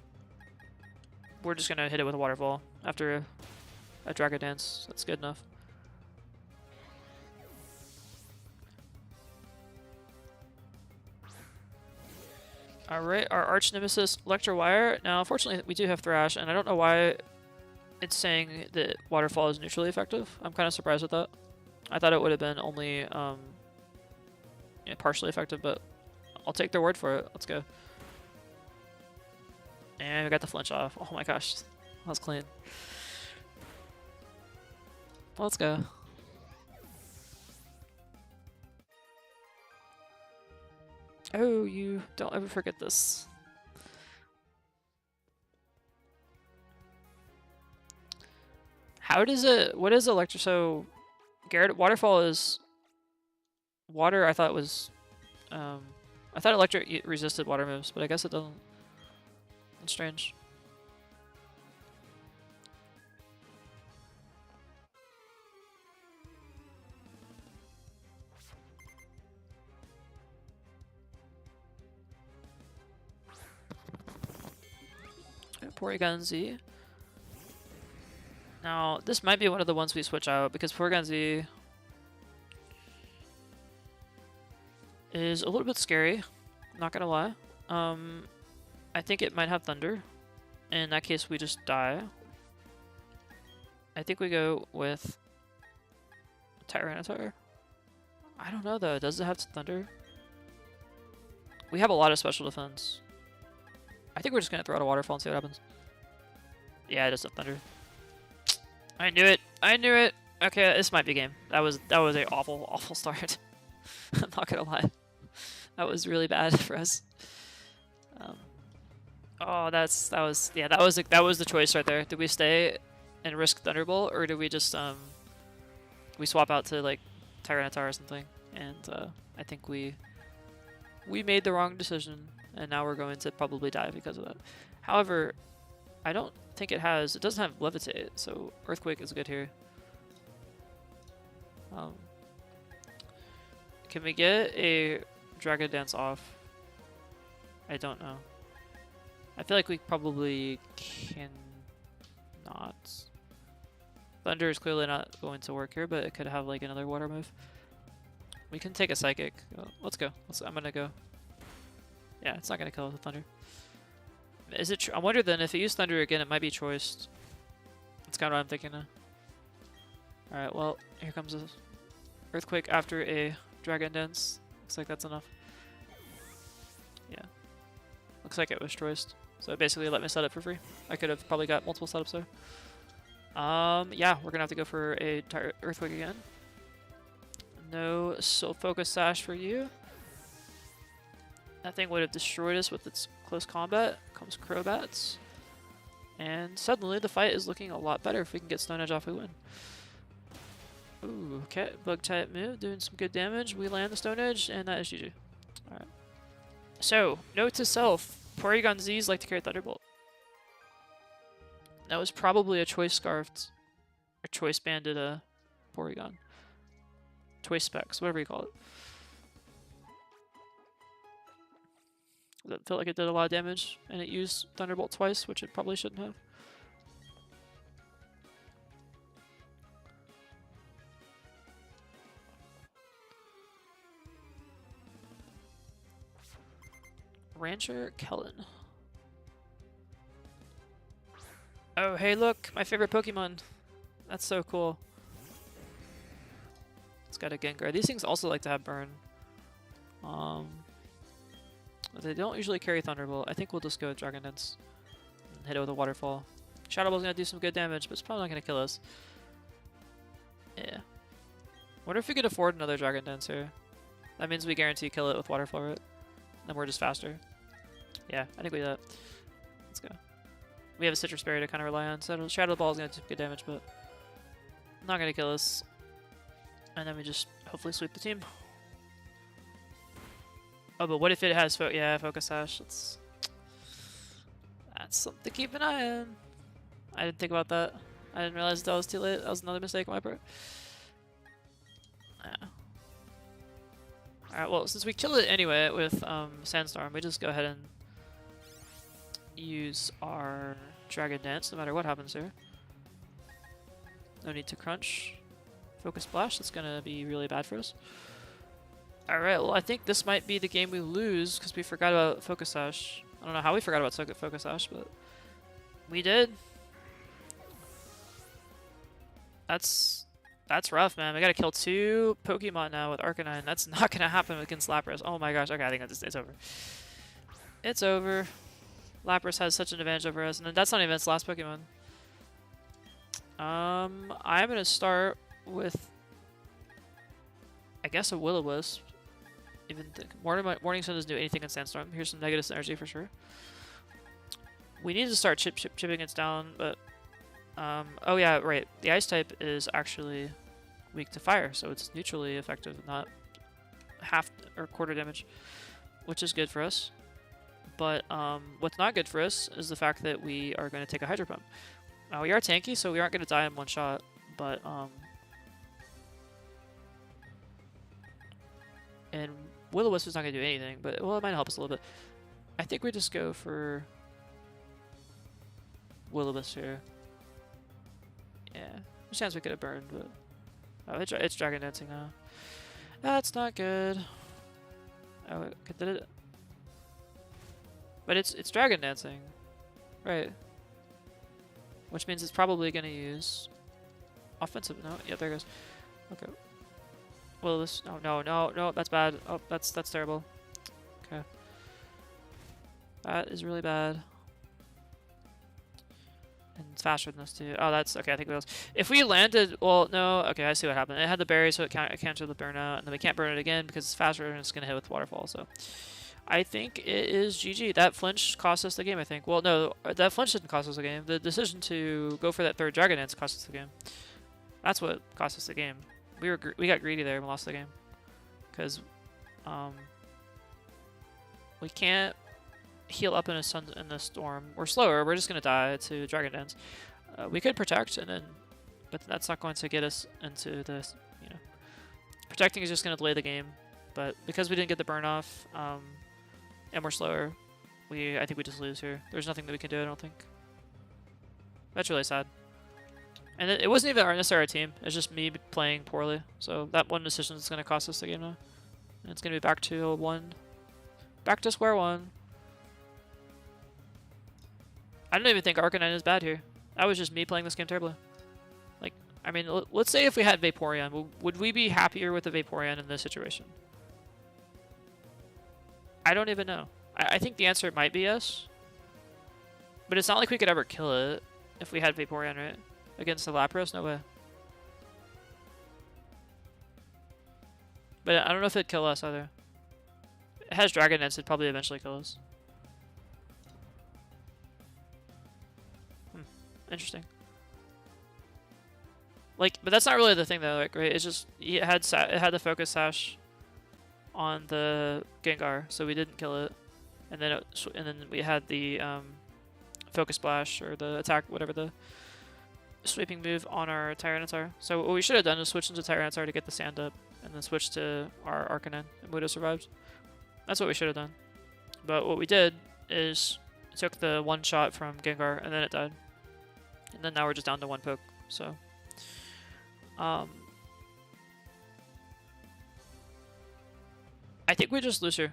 we're just going to hit it with a Waterfall after a Dragon Dance. That's good enough. Alright, our arch nemesis, Electro-Wire. Now, unfortunately, we do have Thrash, and I don't know why it's saying that Waterfall is neutrally effective. I'm kind of surprised with that. I thought it would have been only yeah, partially effective, but I'll take their word for it. Let's go. And we got the flinch off. Oh my gosh, that was clean. Let's go. Oh, you don't ever forget this. How does it? What is Electro? So, Garrett, Waterfall is water. I thought it was. I thought Electric resisted water moves, but I guess it doesn't. That's strange. Porygon Z. Now, this might be one of the ones we switch out, because Porygon Z is a little bit scary, not gonna lie. I think it might have Thunder. In that case, we just die. I think we go with Tyranitar. I don't know, though. Does it have Thunder? We have a lot of special defense. I think we're just gonna throw out a waterfall and see what happens. Yeah, it does the thunder. I knew it. I knew it. Okay, this might be game. That was a awful start. I'm not gonna lie. That was really bad for us. Oh, that was the choice right there. Did we stay and risk Thunderbolt, or did we just we swap out to like Tyranitar or something? And I think we made the wrong decision, and now we're going to probably die because of that. However, I don't think it doesn't have Levitate, so Earthquake is good here. Can we get a Dragon Dance off? I don't know. I feel like we probably cannot. Thunder is clearly not going to work here, but it could have like another water move. We can take a Psychic. Let's go. I'm gonna go. Yeah, it's not gonna kill with Thunder. Is it? I wonder then if it used Thunder again, it might be choiced. That's kind of what I'm thinking now. All right. Well, here comes a Earthquake after a Dragon Dance. Looks like that's enough. Yeah. Looks like it was choiced. So basically let me set it for free. I could have probably got multiple setups there. Yeah, we're gonna have to go for a Earthquake again. No Soul Focus Sash for you. That thing would have destroyed us with its close combat. Comes Crobats. And suddenly the fight is looking a lot better. If we can get Stone Edge off, we win. Ooh, okay. Bug type move, doing some good damage. We land the Stone Edge, and that is GG. Alright. So, note to self. Porygon Z's like to carry Thunderbolt. That was probably a choice scarfed or choice banded Porygon. Choice specs, whatever you call it. That felt like it did a lot of damage, and it used Thunderbolt twice, which it probably shouldn't have. Rancher Kellen. Oh, hey, look, my favorite Pokemon. That's so cool. It's got a Gengar. These things also like to have burn. They don't usually carry Thunderbolt. I think we'll just go with Dragon Dance and hit it with a Waterfall. Shadow Ball's gonna do some good damage, but it's probably not gonna kill us. Yeah. Wonder if we could afford another Dragon Dance here. That means we guarantee kill it with Waterfall, right? Then we're just faster. Yeah, I think we do that. Let's go. We have a Citrus Berry to kind of rely on, so Shadow Ball is going to do good damage, but not going to kill us. And then we just hopefully sweep the team. Oh, but what if it has Focus Sash? That's something to keep an eye on. I didn't think about that. I didn't realize that was too late. That was another mistake on my part. Yeah. Alright, well, since we killed it anyway with Sandstorm, we just go ahead and use our Dragon Dance no matter what happens here. No need to crunch. Focus Splash, that's going to be really bad for us. Alright, well, I think this might be the game we lose because we forgot about Focus Sash. I don't know how we forgot about Focus Sash, but we did. That's rough, man. We gotta kill 2 Pokemon now with Arcanine. That's not gonna happen against Lapras. Oh my gosh. Okay, I think it's over. It's over. Lapras has such an advantage over us, and that's not even its last Pokemon. I'm gonna start with, I guess, a Will-O-Wisp. Even Morning Sun doesn't do anything in Sandstorm. Here's some negative energy for sure. We need to start chipping it down, but oh yeah, right. The Ice type is actually weak to fire, so it's neutrally effective, not half or quarter damage, which is good for us. But what's not good for us is the fact that we are going to take a Hydro Pump. Now we are tanky, so we aren't going to die in one shot, but and Will-O-Wisp is not going to do anything, but well, it might help us a little bit. I think we just go for Will-O-Wisp here. Yeah, there's a chance we could have burned, but oh, it's Dragon Dancing now. That's not good. Oh, did it? But it's Dragon Dancing, right? Which means it's probably gonna use offensive. No, yeah, there it goes. Okay. Well, this no, that's bad. Oh, that's terrible. Okay. That is really bad. And it's faster than this too. Oh, that's okay. I think it was. If we landed, well, no. Okay, I see what happened. It had the berry, so it canceled the burnout, and then we can't burn it again because it's faster and it's gonna hit with waterfall. So, I think it is GG. That flinch cost us the game. I think. Well, no, that flinch didn't cost us the game. The decision to go for that third dragon dance cost us the game. That's what cost us the game. We got greedy there and lost the game because we can't heal up in a storm. We're slower. We're just gonna die to dragon dance. We could protect and then, but that's not going to get us into this. You know, protecting is just gonna delay the game. But because we didn't get the burn off, and we're slower, I think we just lose here. There's nothing that we can do. I don't think. That's really sad. And it wasn't even necessarily our team. It's just me playing poorly. So that one decision is gonna cost us the game now. And it's gonna be back to back to square one. I don't even think Arcanine is bad here. That was just me playing this game terribly. Like, I mean, let's say if we had Vaporeon, would we be happier with the Vaporeon in this situation? I don't even know. I think the answer might be yes. But it's not like we could ever kill it if we had Vaporeon, right? Against the Lapras? No way. But I don't know if it'd kill us either. It has Dragon Dance, it'd probably eventually kill us. Interesting. Like, but that's not really the thing though, like, right? It's just it had the focus sash on the Gengar, so we didn't kill it, and then we had the focus splash or the attack, whatever the sweeping move on our Tyranitar. So what we should have done is switch into Tyranitar to get the sand up, and then switch to our Arcanine, and we would have survived. That's what we should have done. But what we did is took the one shot from Gengar, and then it died. And then now we're just down to one poke, so. I think we just lose here.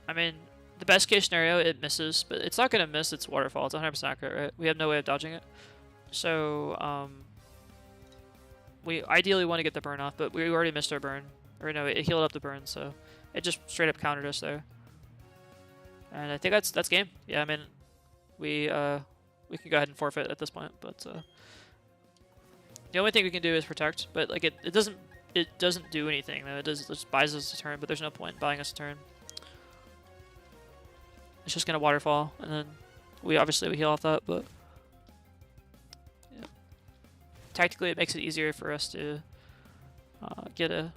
I mean, the best case scenario, it misses, but it's not going to miss its waterfall. It's 100% accurate, right? We have no way of dodging it. So, we ideally want to get the burn off, but we already missed our burn. Or no, it healed up the burn, so it just straight up countered us there. And I think that's game. Yeah, I mean, we can go ahead and forfeit at this point, but the only thing we can do is protect. But like it doesn't do anything. Though. It just buys us a turn, but there's no point in buying us a turn. It's just gonna waterfall, and then we heal off that. But yeah. Tactically, it makes it easier for us to get a.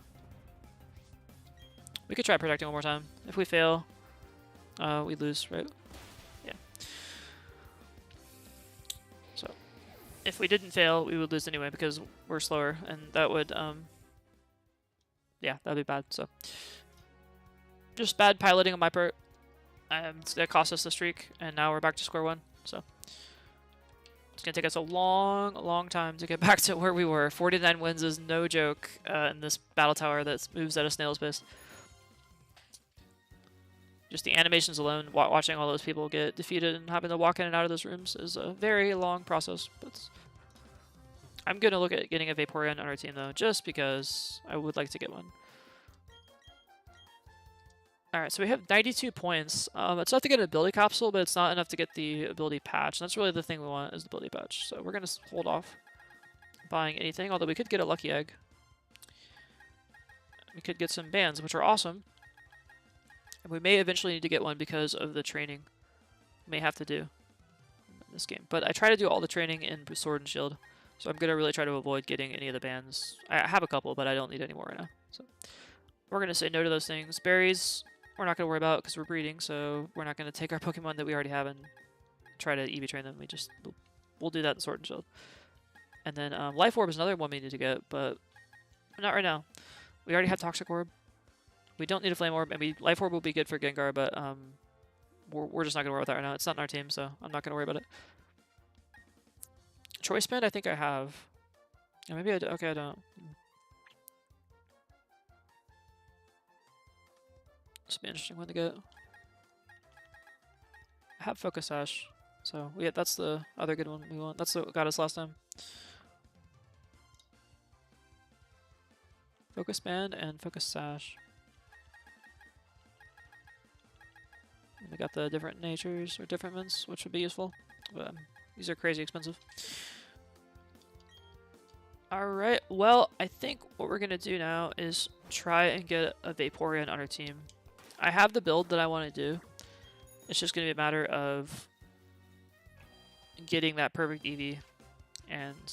We could try protecting one more time. If we fail, we lose, right? Yeah. So, if we didn't fail, we would lose anyway because we're slower, and that would, yeah, that'd be bad. So, just bad piloting on my part. That cost us the streak, and now we're back to square one. So, it's gonna take us a long time to get back to where we were. 49 wins is no joke in this battle tower that moves at a snail's pace. Just the animations alone, watching all those people get defeated and having to walk in and out of those rooms is a very long process. But I'm going to look at getting a Vaporeon on our team, though, just because I would like to get one. Alright, so we have 92 points. It's enough to get an ability capsule, but it's not enough to get the ability patch. And that's really the thing we want, is the ability patch. So we're going to hold off buying anything, although we could get a lucky egg. We could get some bands, which are awesome. And we may eventually need to get one because of the training we may have to do in this game. But I try to do all the training in Sword and Shield, so I'm going to really try to avoid getting any of the bands. I have a couple, but I don't need any more right now. So we're going to say no to those things. Berries, we're not going to worry about because we're breeding, so we're not going to take our Pokemon that we already have and try to EV train them. We'll do that in Sword and Shield. And then Life Orb is another one we need to get, but not right now. We already have Toxic Orb. We don't need a Flame Orb. I mean, Life Orb will be good for Gengar, but we're just not going to worry about that right now. It's not in our team, so I'm not going to worry about it. Choice Band, I think I have. Yeah, maybe I do. Okay, I don't. This will be an interesting one to get. I have Focus Sash, so yeah, that's the other good one we want. That's what got us last time. Focus Band and Focus Sash. we got the different natures or different mints, which would be useful. But these are crazy expensive. Alright, well, I think what we're going to do now is try and get a Vaporeon on our team. I have the build that I want to do. It's just going to be a matter of getting that perfect EV and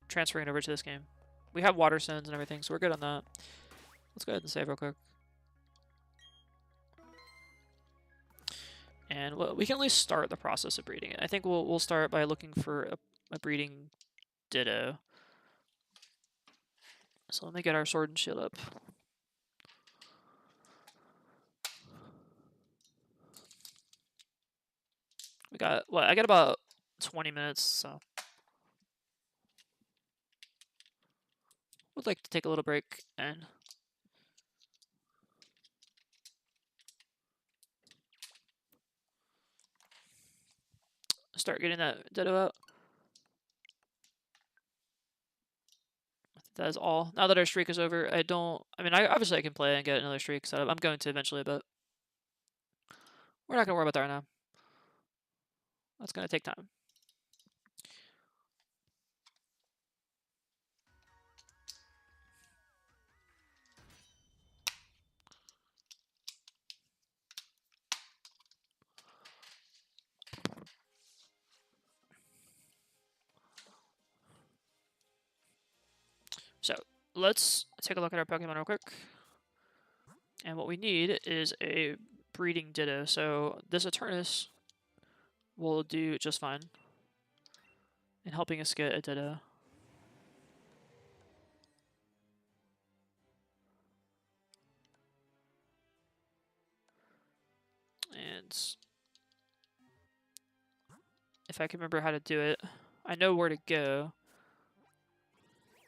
transferring it over to this game. We have water stones and everything, so we're good on that. Let's go ahead and save real quick. And we can at least start the process of breeding it. I think we'll start by looking for a breeding Ditto. So let me get our sword and shield up. We got, what, I got about 20 minutes, so would like to take a little break and start getting that Ditto out. That is all. Now that our streak is over, I mean, obviously I can play and get another streak set up. I'm going to eventually, but we're not going to worry about that right now. That's going to take time. So let's take a look at our Pokemon real quick. And what we need is a breeding Ditto. So this Eternus will do just fine in helping us get a Ditto. And if I can remember how to do it, I know where to go.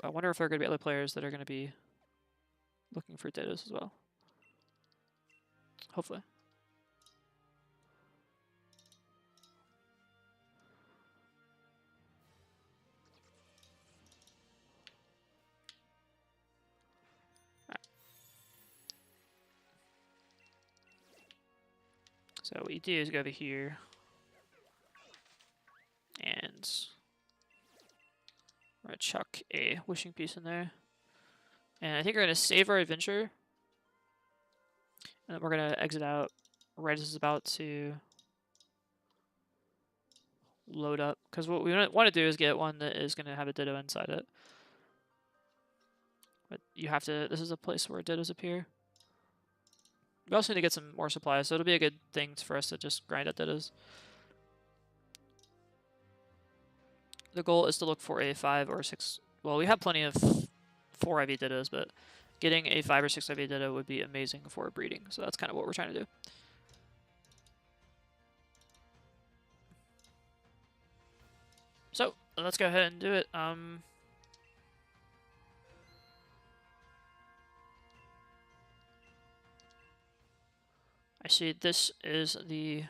But I wonder if there are going to be other players that are going to be looking for Dittos as well. Hopefully. So what you do is go over here, and we're going to chuck a wishing piece in there. And I think we're going to save our adventure, and then we're going to exit out right as it's about to load up. Because what we want to do is get one that is going to have a Ditto inside it. But you have to, this is a place where Dittos appear. We also need to get some more supplies, so it'll be a good thing for us to just grind at Dittos. The goal is to look for a 5 or 6... Well, we have plenty of 4 IV Dittos, but getting a 5 or 6 IV Ditto would be amazing for breeding. So that's kind of what we're trying to do. So let's go ahead and do it. I see this is the...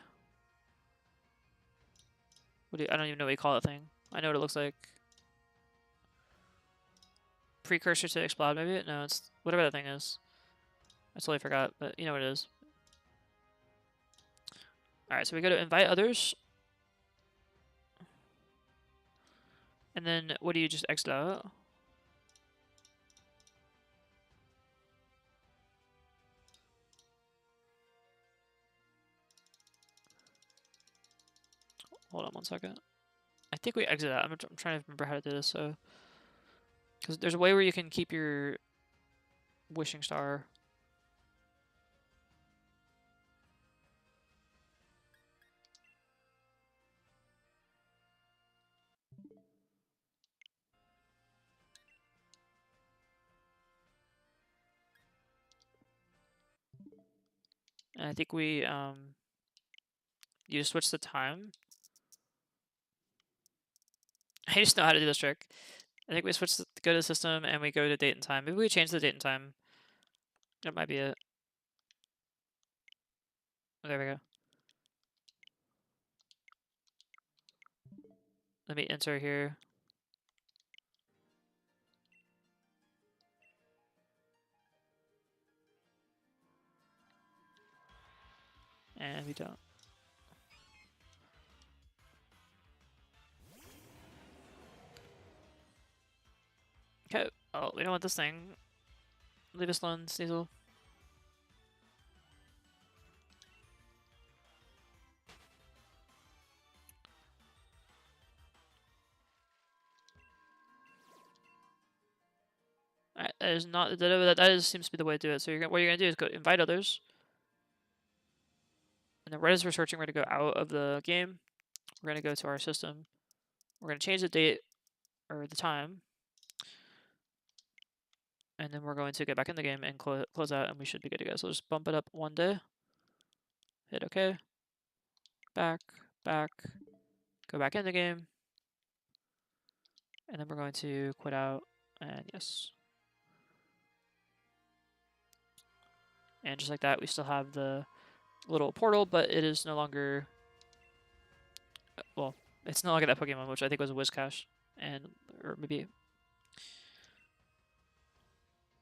I don't even know what you call that thing. I know what it looks like. Precursor to Explode, maybe? No, it's whatever that thing is. I totally forgot, but you know what it is. Alright, so we go to invite others. And then what do you just exit out? Hold on one second. I think we exit out. I'm trying to remember how to do this, so... Because there's a way where you can keep your wishing star. And I think we, you switch the time. I just know how to do this trick. I think we switch go to the system and we go to date and time. Maybe we change the date and time. That might be it. Oh, there we go. Let me enter here. And we don't. Okay. Oh, we don't want this thing. Leave us alone, Sneasel. Alright, that is not that seems to be the way to do it. So what you're gonna do is go invite others. And then right as we're searching, we're gonna go out of the game. We're gonna go to our system. We're gonna change the date or the time. And then we're going to get back in the game and close out, and we should be good to go. So just bump it up 1 day. Hit OK. Back, go back in the game. And then we're going to quit out, and yes. And just like that, we still have the little portal, but it is no longer, well, it's no longer that Pokemon, which I think was a Whiscash, and, or maybe,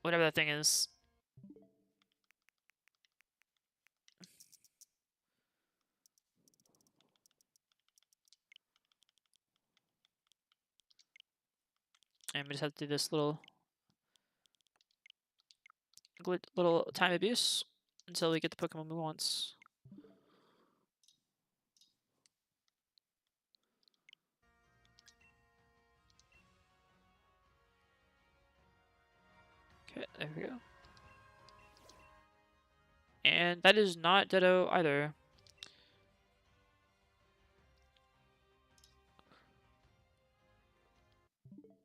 whatever that thing is. And we just have to do this little time abuse until we get the Pokemon we want. Okay, there we go. And that is not Ditto either.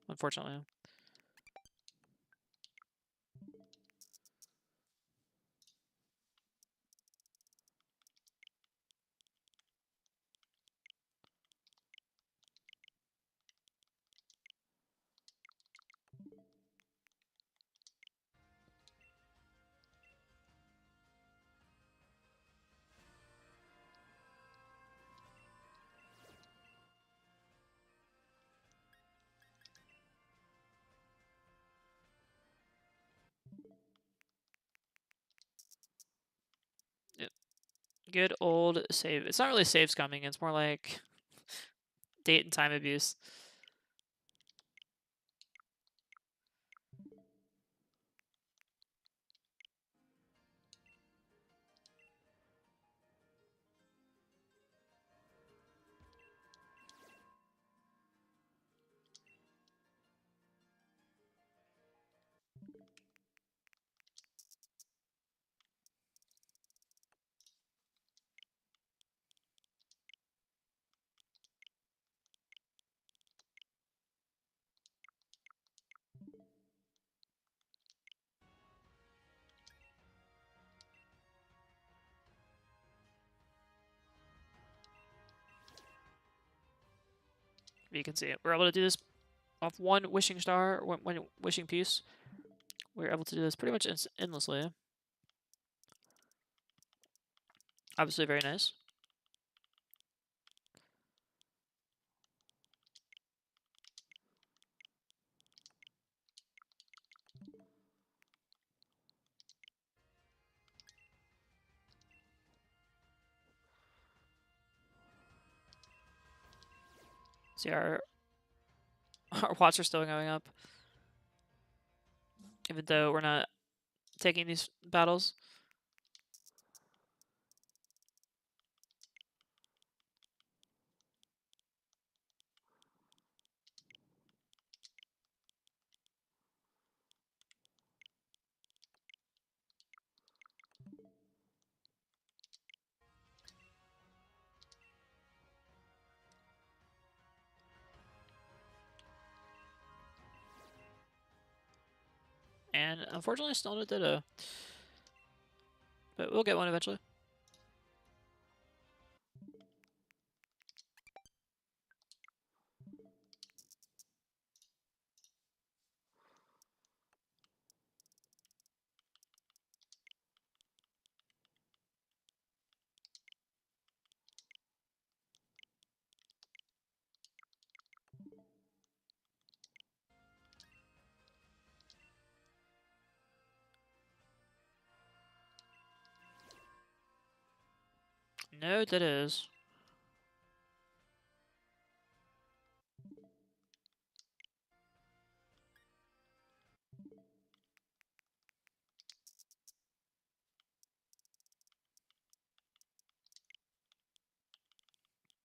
Unfortunately. Yep. Good old save. It's not really save scumming, it's more like date and time abuse. You can see it. We're able to do this off one wishing star, one wishing piece. We're able to do this pretty much endlessly. Obviously very nice. See, our watts are still going up. Even though we're not taking these battles. And unfortunately, still no Ditto. But we'll get one eventually. No, that is.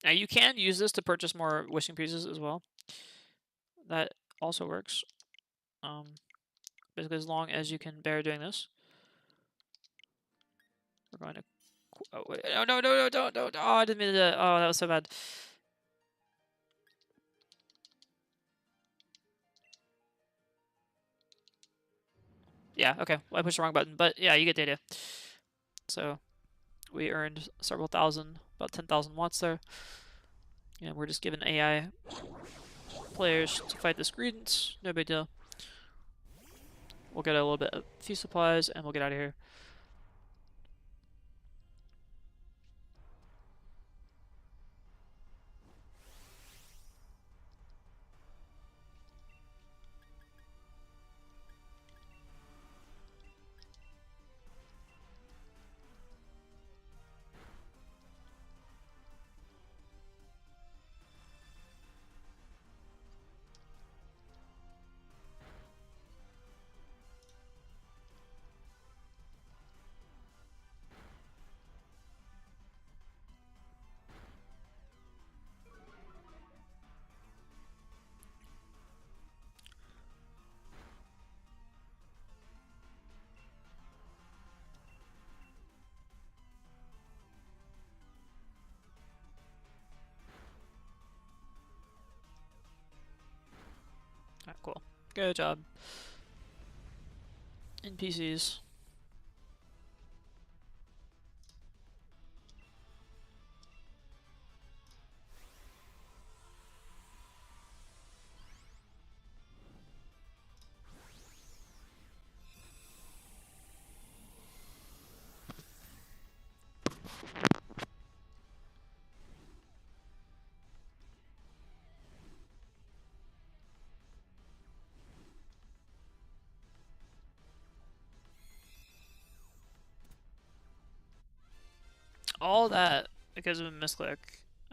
Now you can use this to purchase more wishing pieces as well. That also works. Basically, as long as you can bear doing this. We're going to. Oh, wait. No, no, no, no, don't. Oh, I didn't mean to. Oh, that was so bad. Yeah, okay. Well, I pushed the wrong button, but yeah, you get the idea. So we earned several thousand, about 10,000 watts there. And we're just giving AI players to fight this Credence. No big deal. We'll get a little bit of few supplies and we'll get out of here. Alright, cool. Good job. NPCs. All that because of a misclick.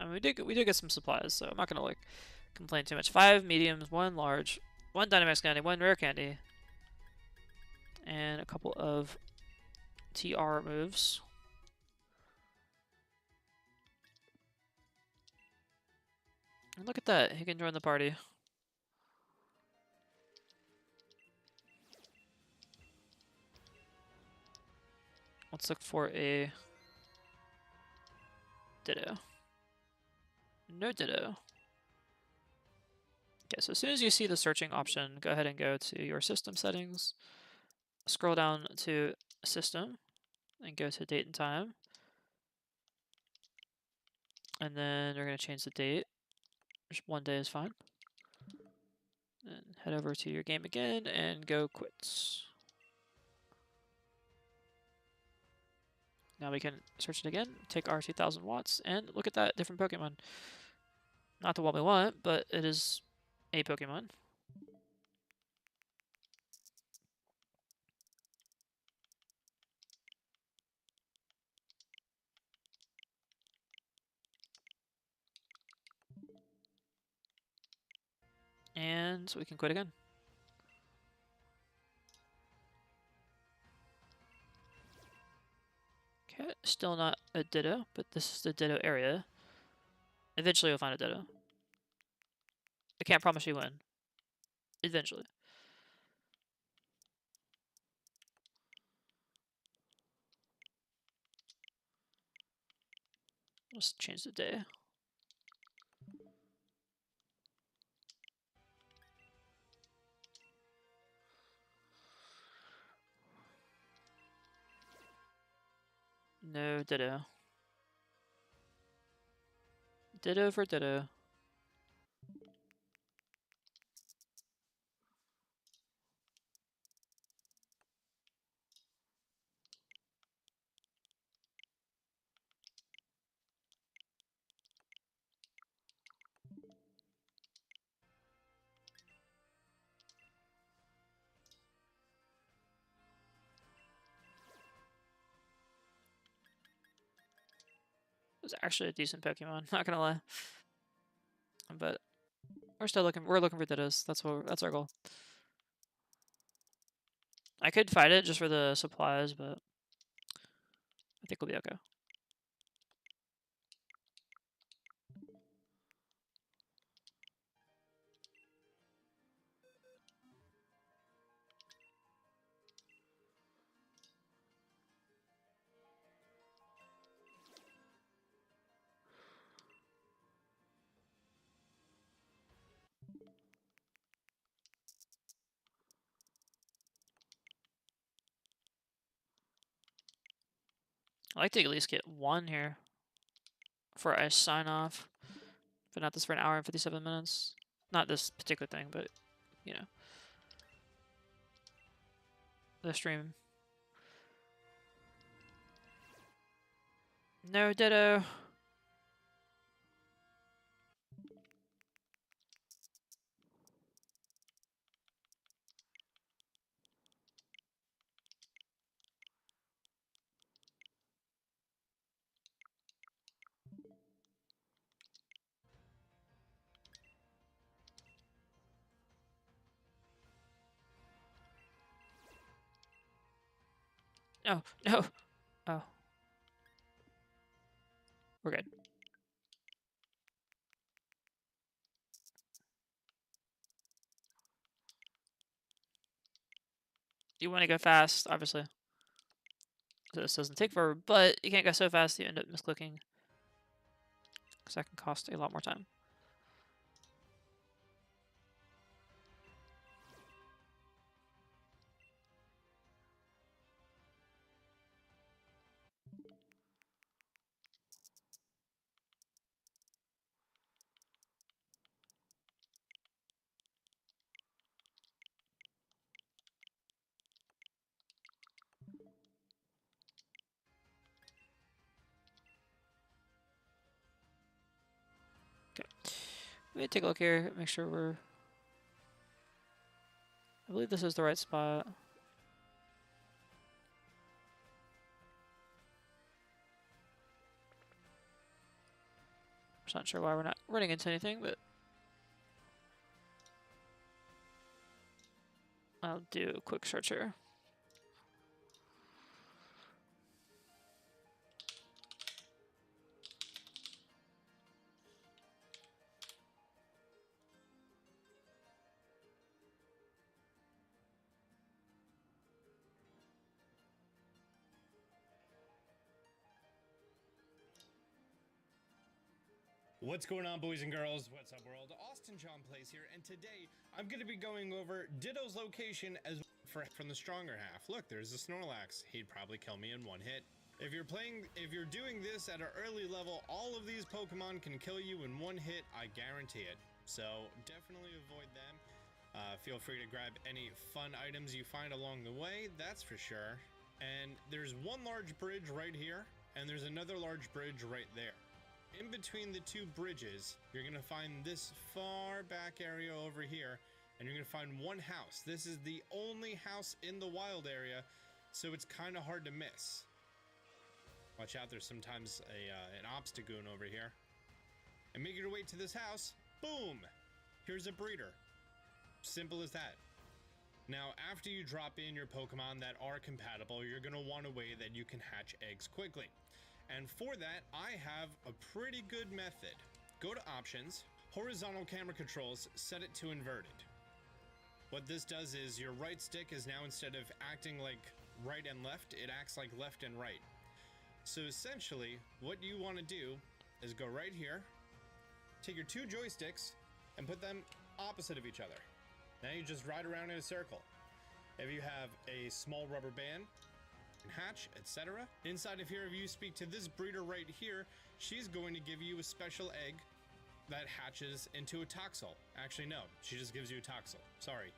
I mean, we did get some supplies, so I'm not gonna like complain too much. 5 mediums, 1 large, 1 Dynamax candy, 1 rare candy, and a couple of TR moves. And look at that, he can join the party. Let's look for a Ditto. No Ditto. Okay, so as soon as you see the searching option, go ahead and go to your system settings, scroll down to system, and go to date and time. And then we're going to change the date. Just 1 day is fine. And head over to your game again and go quits. Now we can search it again, take our 2000 watts, and look at that different Pokemon. Not the one we want, but it is a Pokemon. And so we can quit again. Okay, still not a Ditto, but this is the Ditto area. Eventually we'll find a Ditto. I can't promise you when. Eventually. Let's change the day. No Ditto. Ditto for Ditto. was actually a decent Pokemon, not gonna lie. But we're still looking. We're looking for Dittos. That's our goal. I could fight it just for the supplies, but I think we'll be okay. I'd like to at least get one here before I sign off. Been at this for an hour and 57 minutes. Not this particular thing, but, you know, the stream. No Ditto. No, no. Oh. We're good. You want to go fast, obviously. So this doesn't take forever, but you can't go so fast you end up misclicking. Because that can cost a lot more time. Okay. Let me take a look here, make sure we're... I believe this is the right spot. Just not sure why we're not running into anything, but... I'll do a quick search here. What's going on, boys and girls? What's up, world? Austin John Plays here, and today I'm going to be going over Ditto's location as from the stronger half. Look, there's the Snorlax. He'd probably kill me in one hit. If you're doing this at an early level, all of these Pokemon can kill you in one hit, I guarantee it. So definitely avoid them. Feel free to grab any fun items you find along the way, that's for sure. And there's one large bridge right here, and there's another large bridge right there. In between the two bridges, you're going to find this far back area over here, and you're going to find one house. This is the only house in the wild area, so it's kind of hard to miss. Watch out, there's sometimes an obstagoon over here. And make your way to this house, boom! Here's a breeder. Simple as that. Now, after you drop in your Pokemon that are compatible, you're going to want a way that you can hatch eggs quickly. And for that, I have a pretty good method. Go to Options, Horizontal Camera Controls, set it to Inverted. What this does is your right stick is now, instead of acting like right and left, it acts like left and right. So essentially, what you want to do is go right here, take your two joysticks, and put them opposite of each other. Now you just ride around in a circle. If you have a small rubber band, hatch, etc. Inside of here, if you speak to this breeder right here, she's going to give you a special egg that hatches into a Toxel. Actually, no, she just gives you a Toxel. Sorry.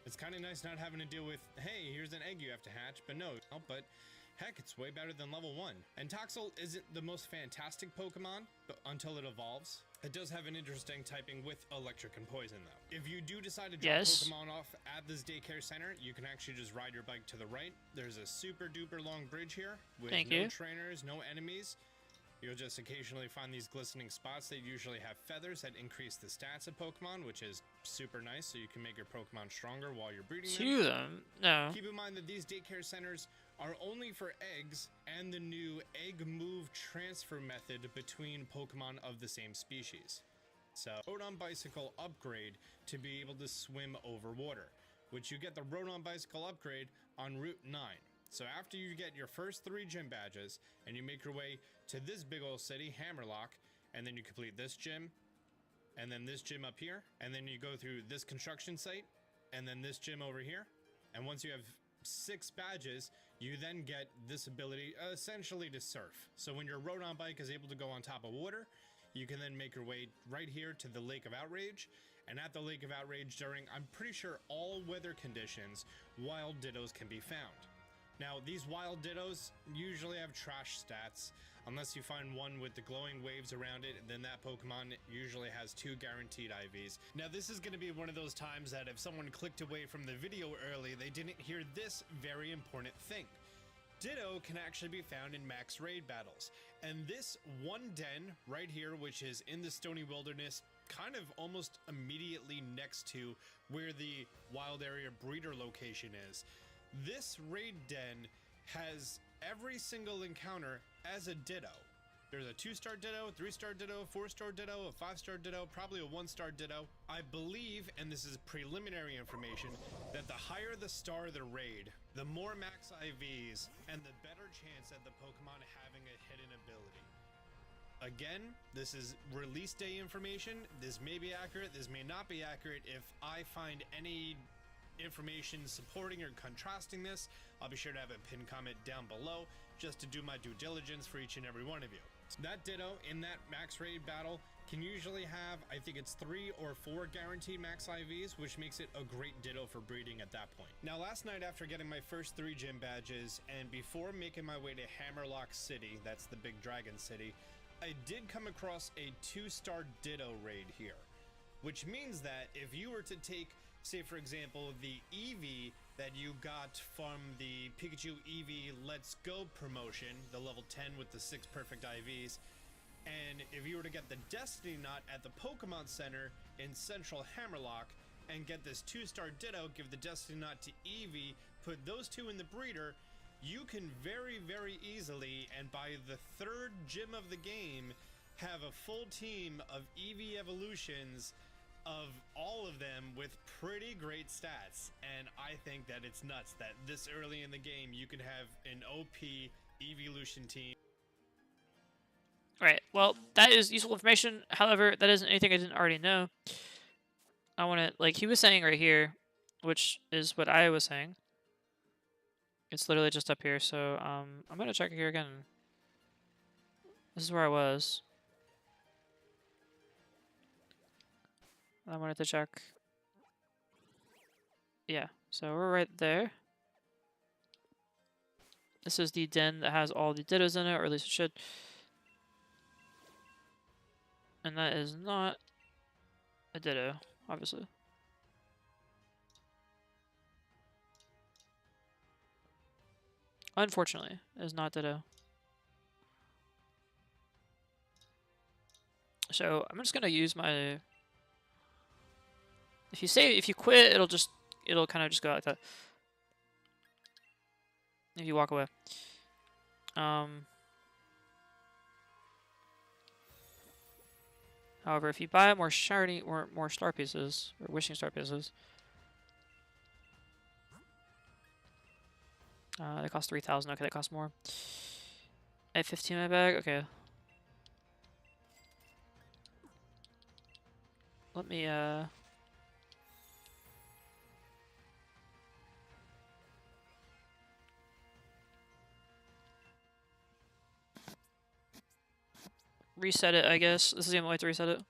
It's kind of nice not having to deal with, hey, here's an egg you have to hatch, but no, but heck, it's way better than level 1. And Toxel isn't the most fantastic Pokemon, but until it evolves. It does have an interesting typing with electric and poison, though. If you do decide to drop Pokemon off at this daycare center, you can actually just ride your bike to the right. There's a super duper long bridge here with no trainers, no enemies. You'll just occasionally find these glistening spots that usually have feathers that increase the stats of Pokemon, which is super nice, so you can make your Pokemon stronger while you're breeding them. To them? No. Keep in mind that these daycare centers are only for eggs and the new egg move transfer method between Pokemon of the same species. So, Rotom Bicycle upgrade to be able to swim over water, which you get the Rotom Bicycle upgrade on Route 9. So after you get your first 3 gym badges and you make your way to this big old city, Hammerlock, and then you complete this gym, and then this gym up here, and then you go through this construction site, and then this gym over here, and once you have 6 badges, you then get this ability essentially to surf. So when your Rotom bike is able to go on top of water, you can then make your way right here to the Lake of Outrage, and at the Lake of Outrage during, I'm pretty sure, all weather conditions, wild Dittos can be found. Now, these wild Dittos usually have trash stats. Unless you find one with the glowing waves around it, then that Pokemon usually has 2 guaranteed IVs. Now, this is going to be one of those times that if someone clicked away from the video early, they didn't hear this very important thing. Ditto can actually be found in max raid battles. And this one den right here, which is in the Stony Wilderness, kind of almost immediately next to where the wild area breeder location is, this raid den has every single encounter as a Ditto. There's a 2-star Ditto, 3-star Ditto, 4-star Ditto, a 5-star Ditto, probably a 1-star Ditto. I believe, and this is preliminary information, that the higher the star the raid, the more max IVs, and the better chance at the Pokemon having a hidden ability. Again, this is release day information. This may be accurate, this may not be accurate. If I find any information supporting or contrasting this, I'll be sure to have a pinned comment down below just to do my due diligence for each and every one of you. So that Ditto in that max raid battle can usually have, I think it's 3 or 4 guaranteed max IVs, which makes it a great Ditto for breeding at that point. Now, last night after getting my first 3 gym badges and before making my way to Hammerlock City, that's the big dragon city, I did come across a 2-star Ditto raid here, which means that if you were to take, say for example, the Eevee that you got from the Pikachu Eevee Let's Go promotion, the level 10 with the 6 perfect IVs, and if you were to get the Destiny Knot at the Pokemon Center in Central Hammerlock and get this 2-star Ditto, give the Destiny Knot to Eevee, put those 2 in the breeder, you can very, very easily, and by the 3rd gym of the game, have a full team of Eevee evolutions of all of them with pretty great stats. And I think that it's nuts that this early in the game you could have an OP evolution team. Right, well, that is useful information. However, that isn't anything I didn't already know. I want to, like he was saying right here, which is what I was saying. It's literally just up here, so I'm going to check it here again. This is where I was. I wanted to check. Yeah, so we're right there. This is the den that has all the Dittos in it, or at least it should. And that is not a Ditto, obviously. Unfortunately, it is not Ditto. So I'm just gonna use my. If you quit, it'll kind of just go like that. If you walk away. However, if you buy more shiny or more star pieces or wishing star pieces, they cost 3,000. Okay, that costs more. I have 15 in my bag. Okay. Let me reset it, I guess. This is the only way to reset it.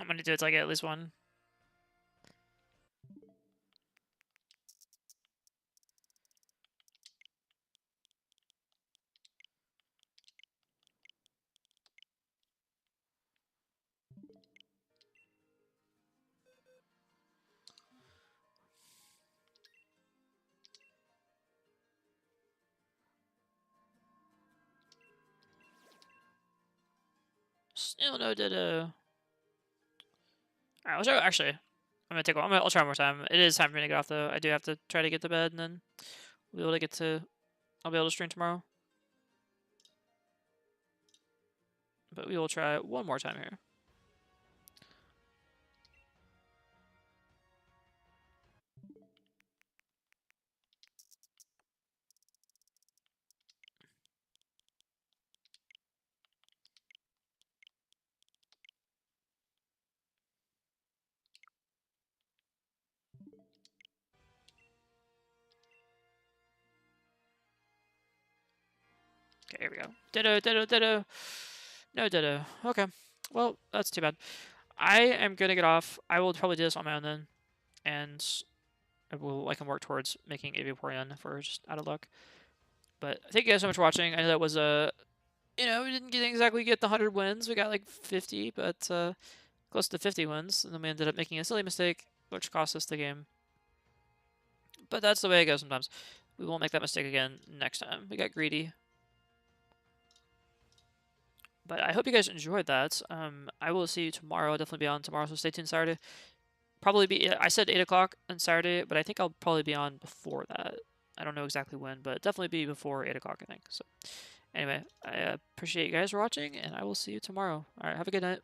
I'm gonna do it till I get at least one. Still no ditto. Alright, actually, I'm gonna take one. I'll try one more time. It is time for me to get off though. I do have to try to get to bed, and then we'll be able to get to. I'll be able to stream tomorrow. But we will try one more time here. Okay, here we go. Ditto, ditto, ditto. No ditto. Okay. Well, that's too bad. I am gonna get off. I will probably do this on my own then, and I can work towards making a Vaporeon if we're just out of luck. But thank you guys so much for watching. I know that was a, we didn't exactly get the 100 wins. We got like 50, but close to 50 wins, and then we ended up making a silly mistake, which cost us the game. But that's the way it goes sometimes. We won't make that mistake again next time. We got greedy. But I hope you guys enjoyed that. I will see you tomorrow. I'll definitely be on tomorrow, so stay tuned Saturday. Probably be, I said 8 o'clock on Saturday, but I think I'll probably be on before that. I don't know exactly when, but definitely be before 8 o'clock, I think. So anyway, I appreciate you guys for watching, and I will see you tomorrow. All right, have a good night.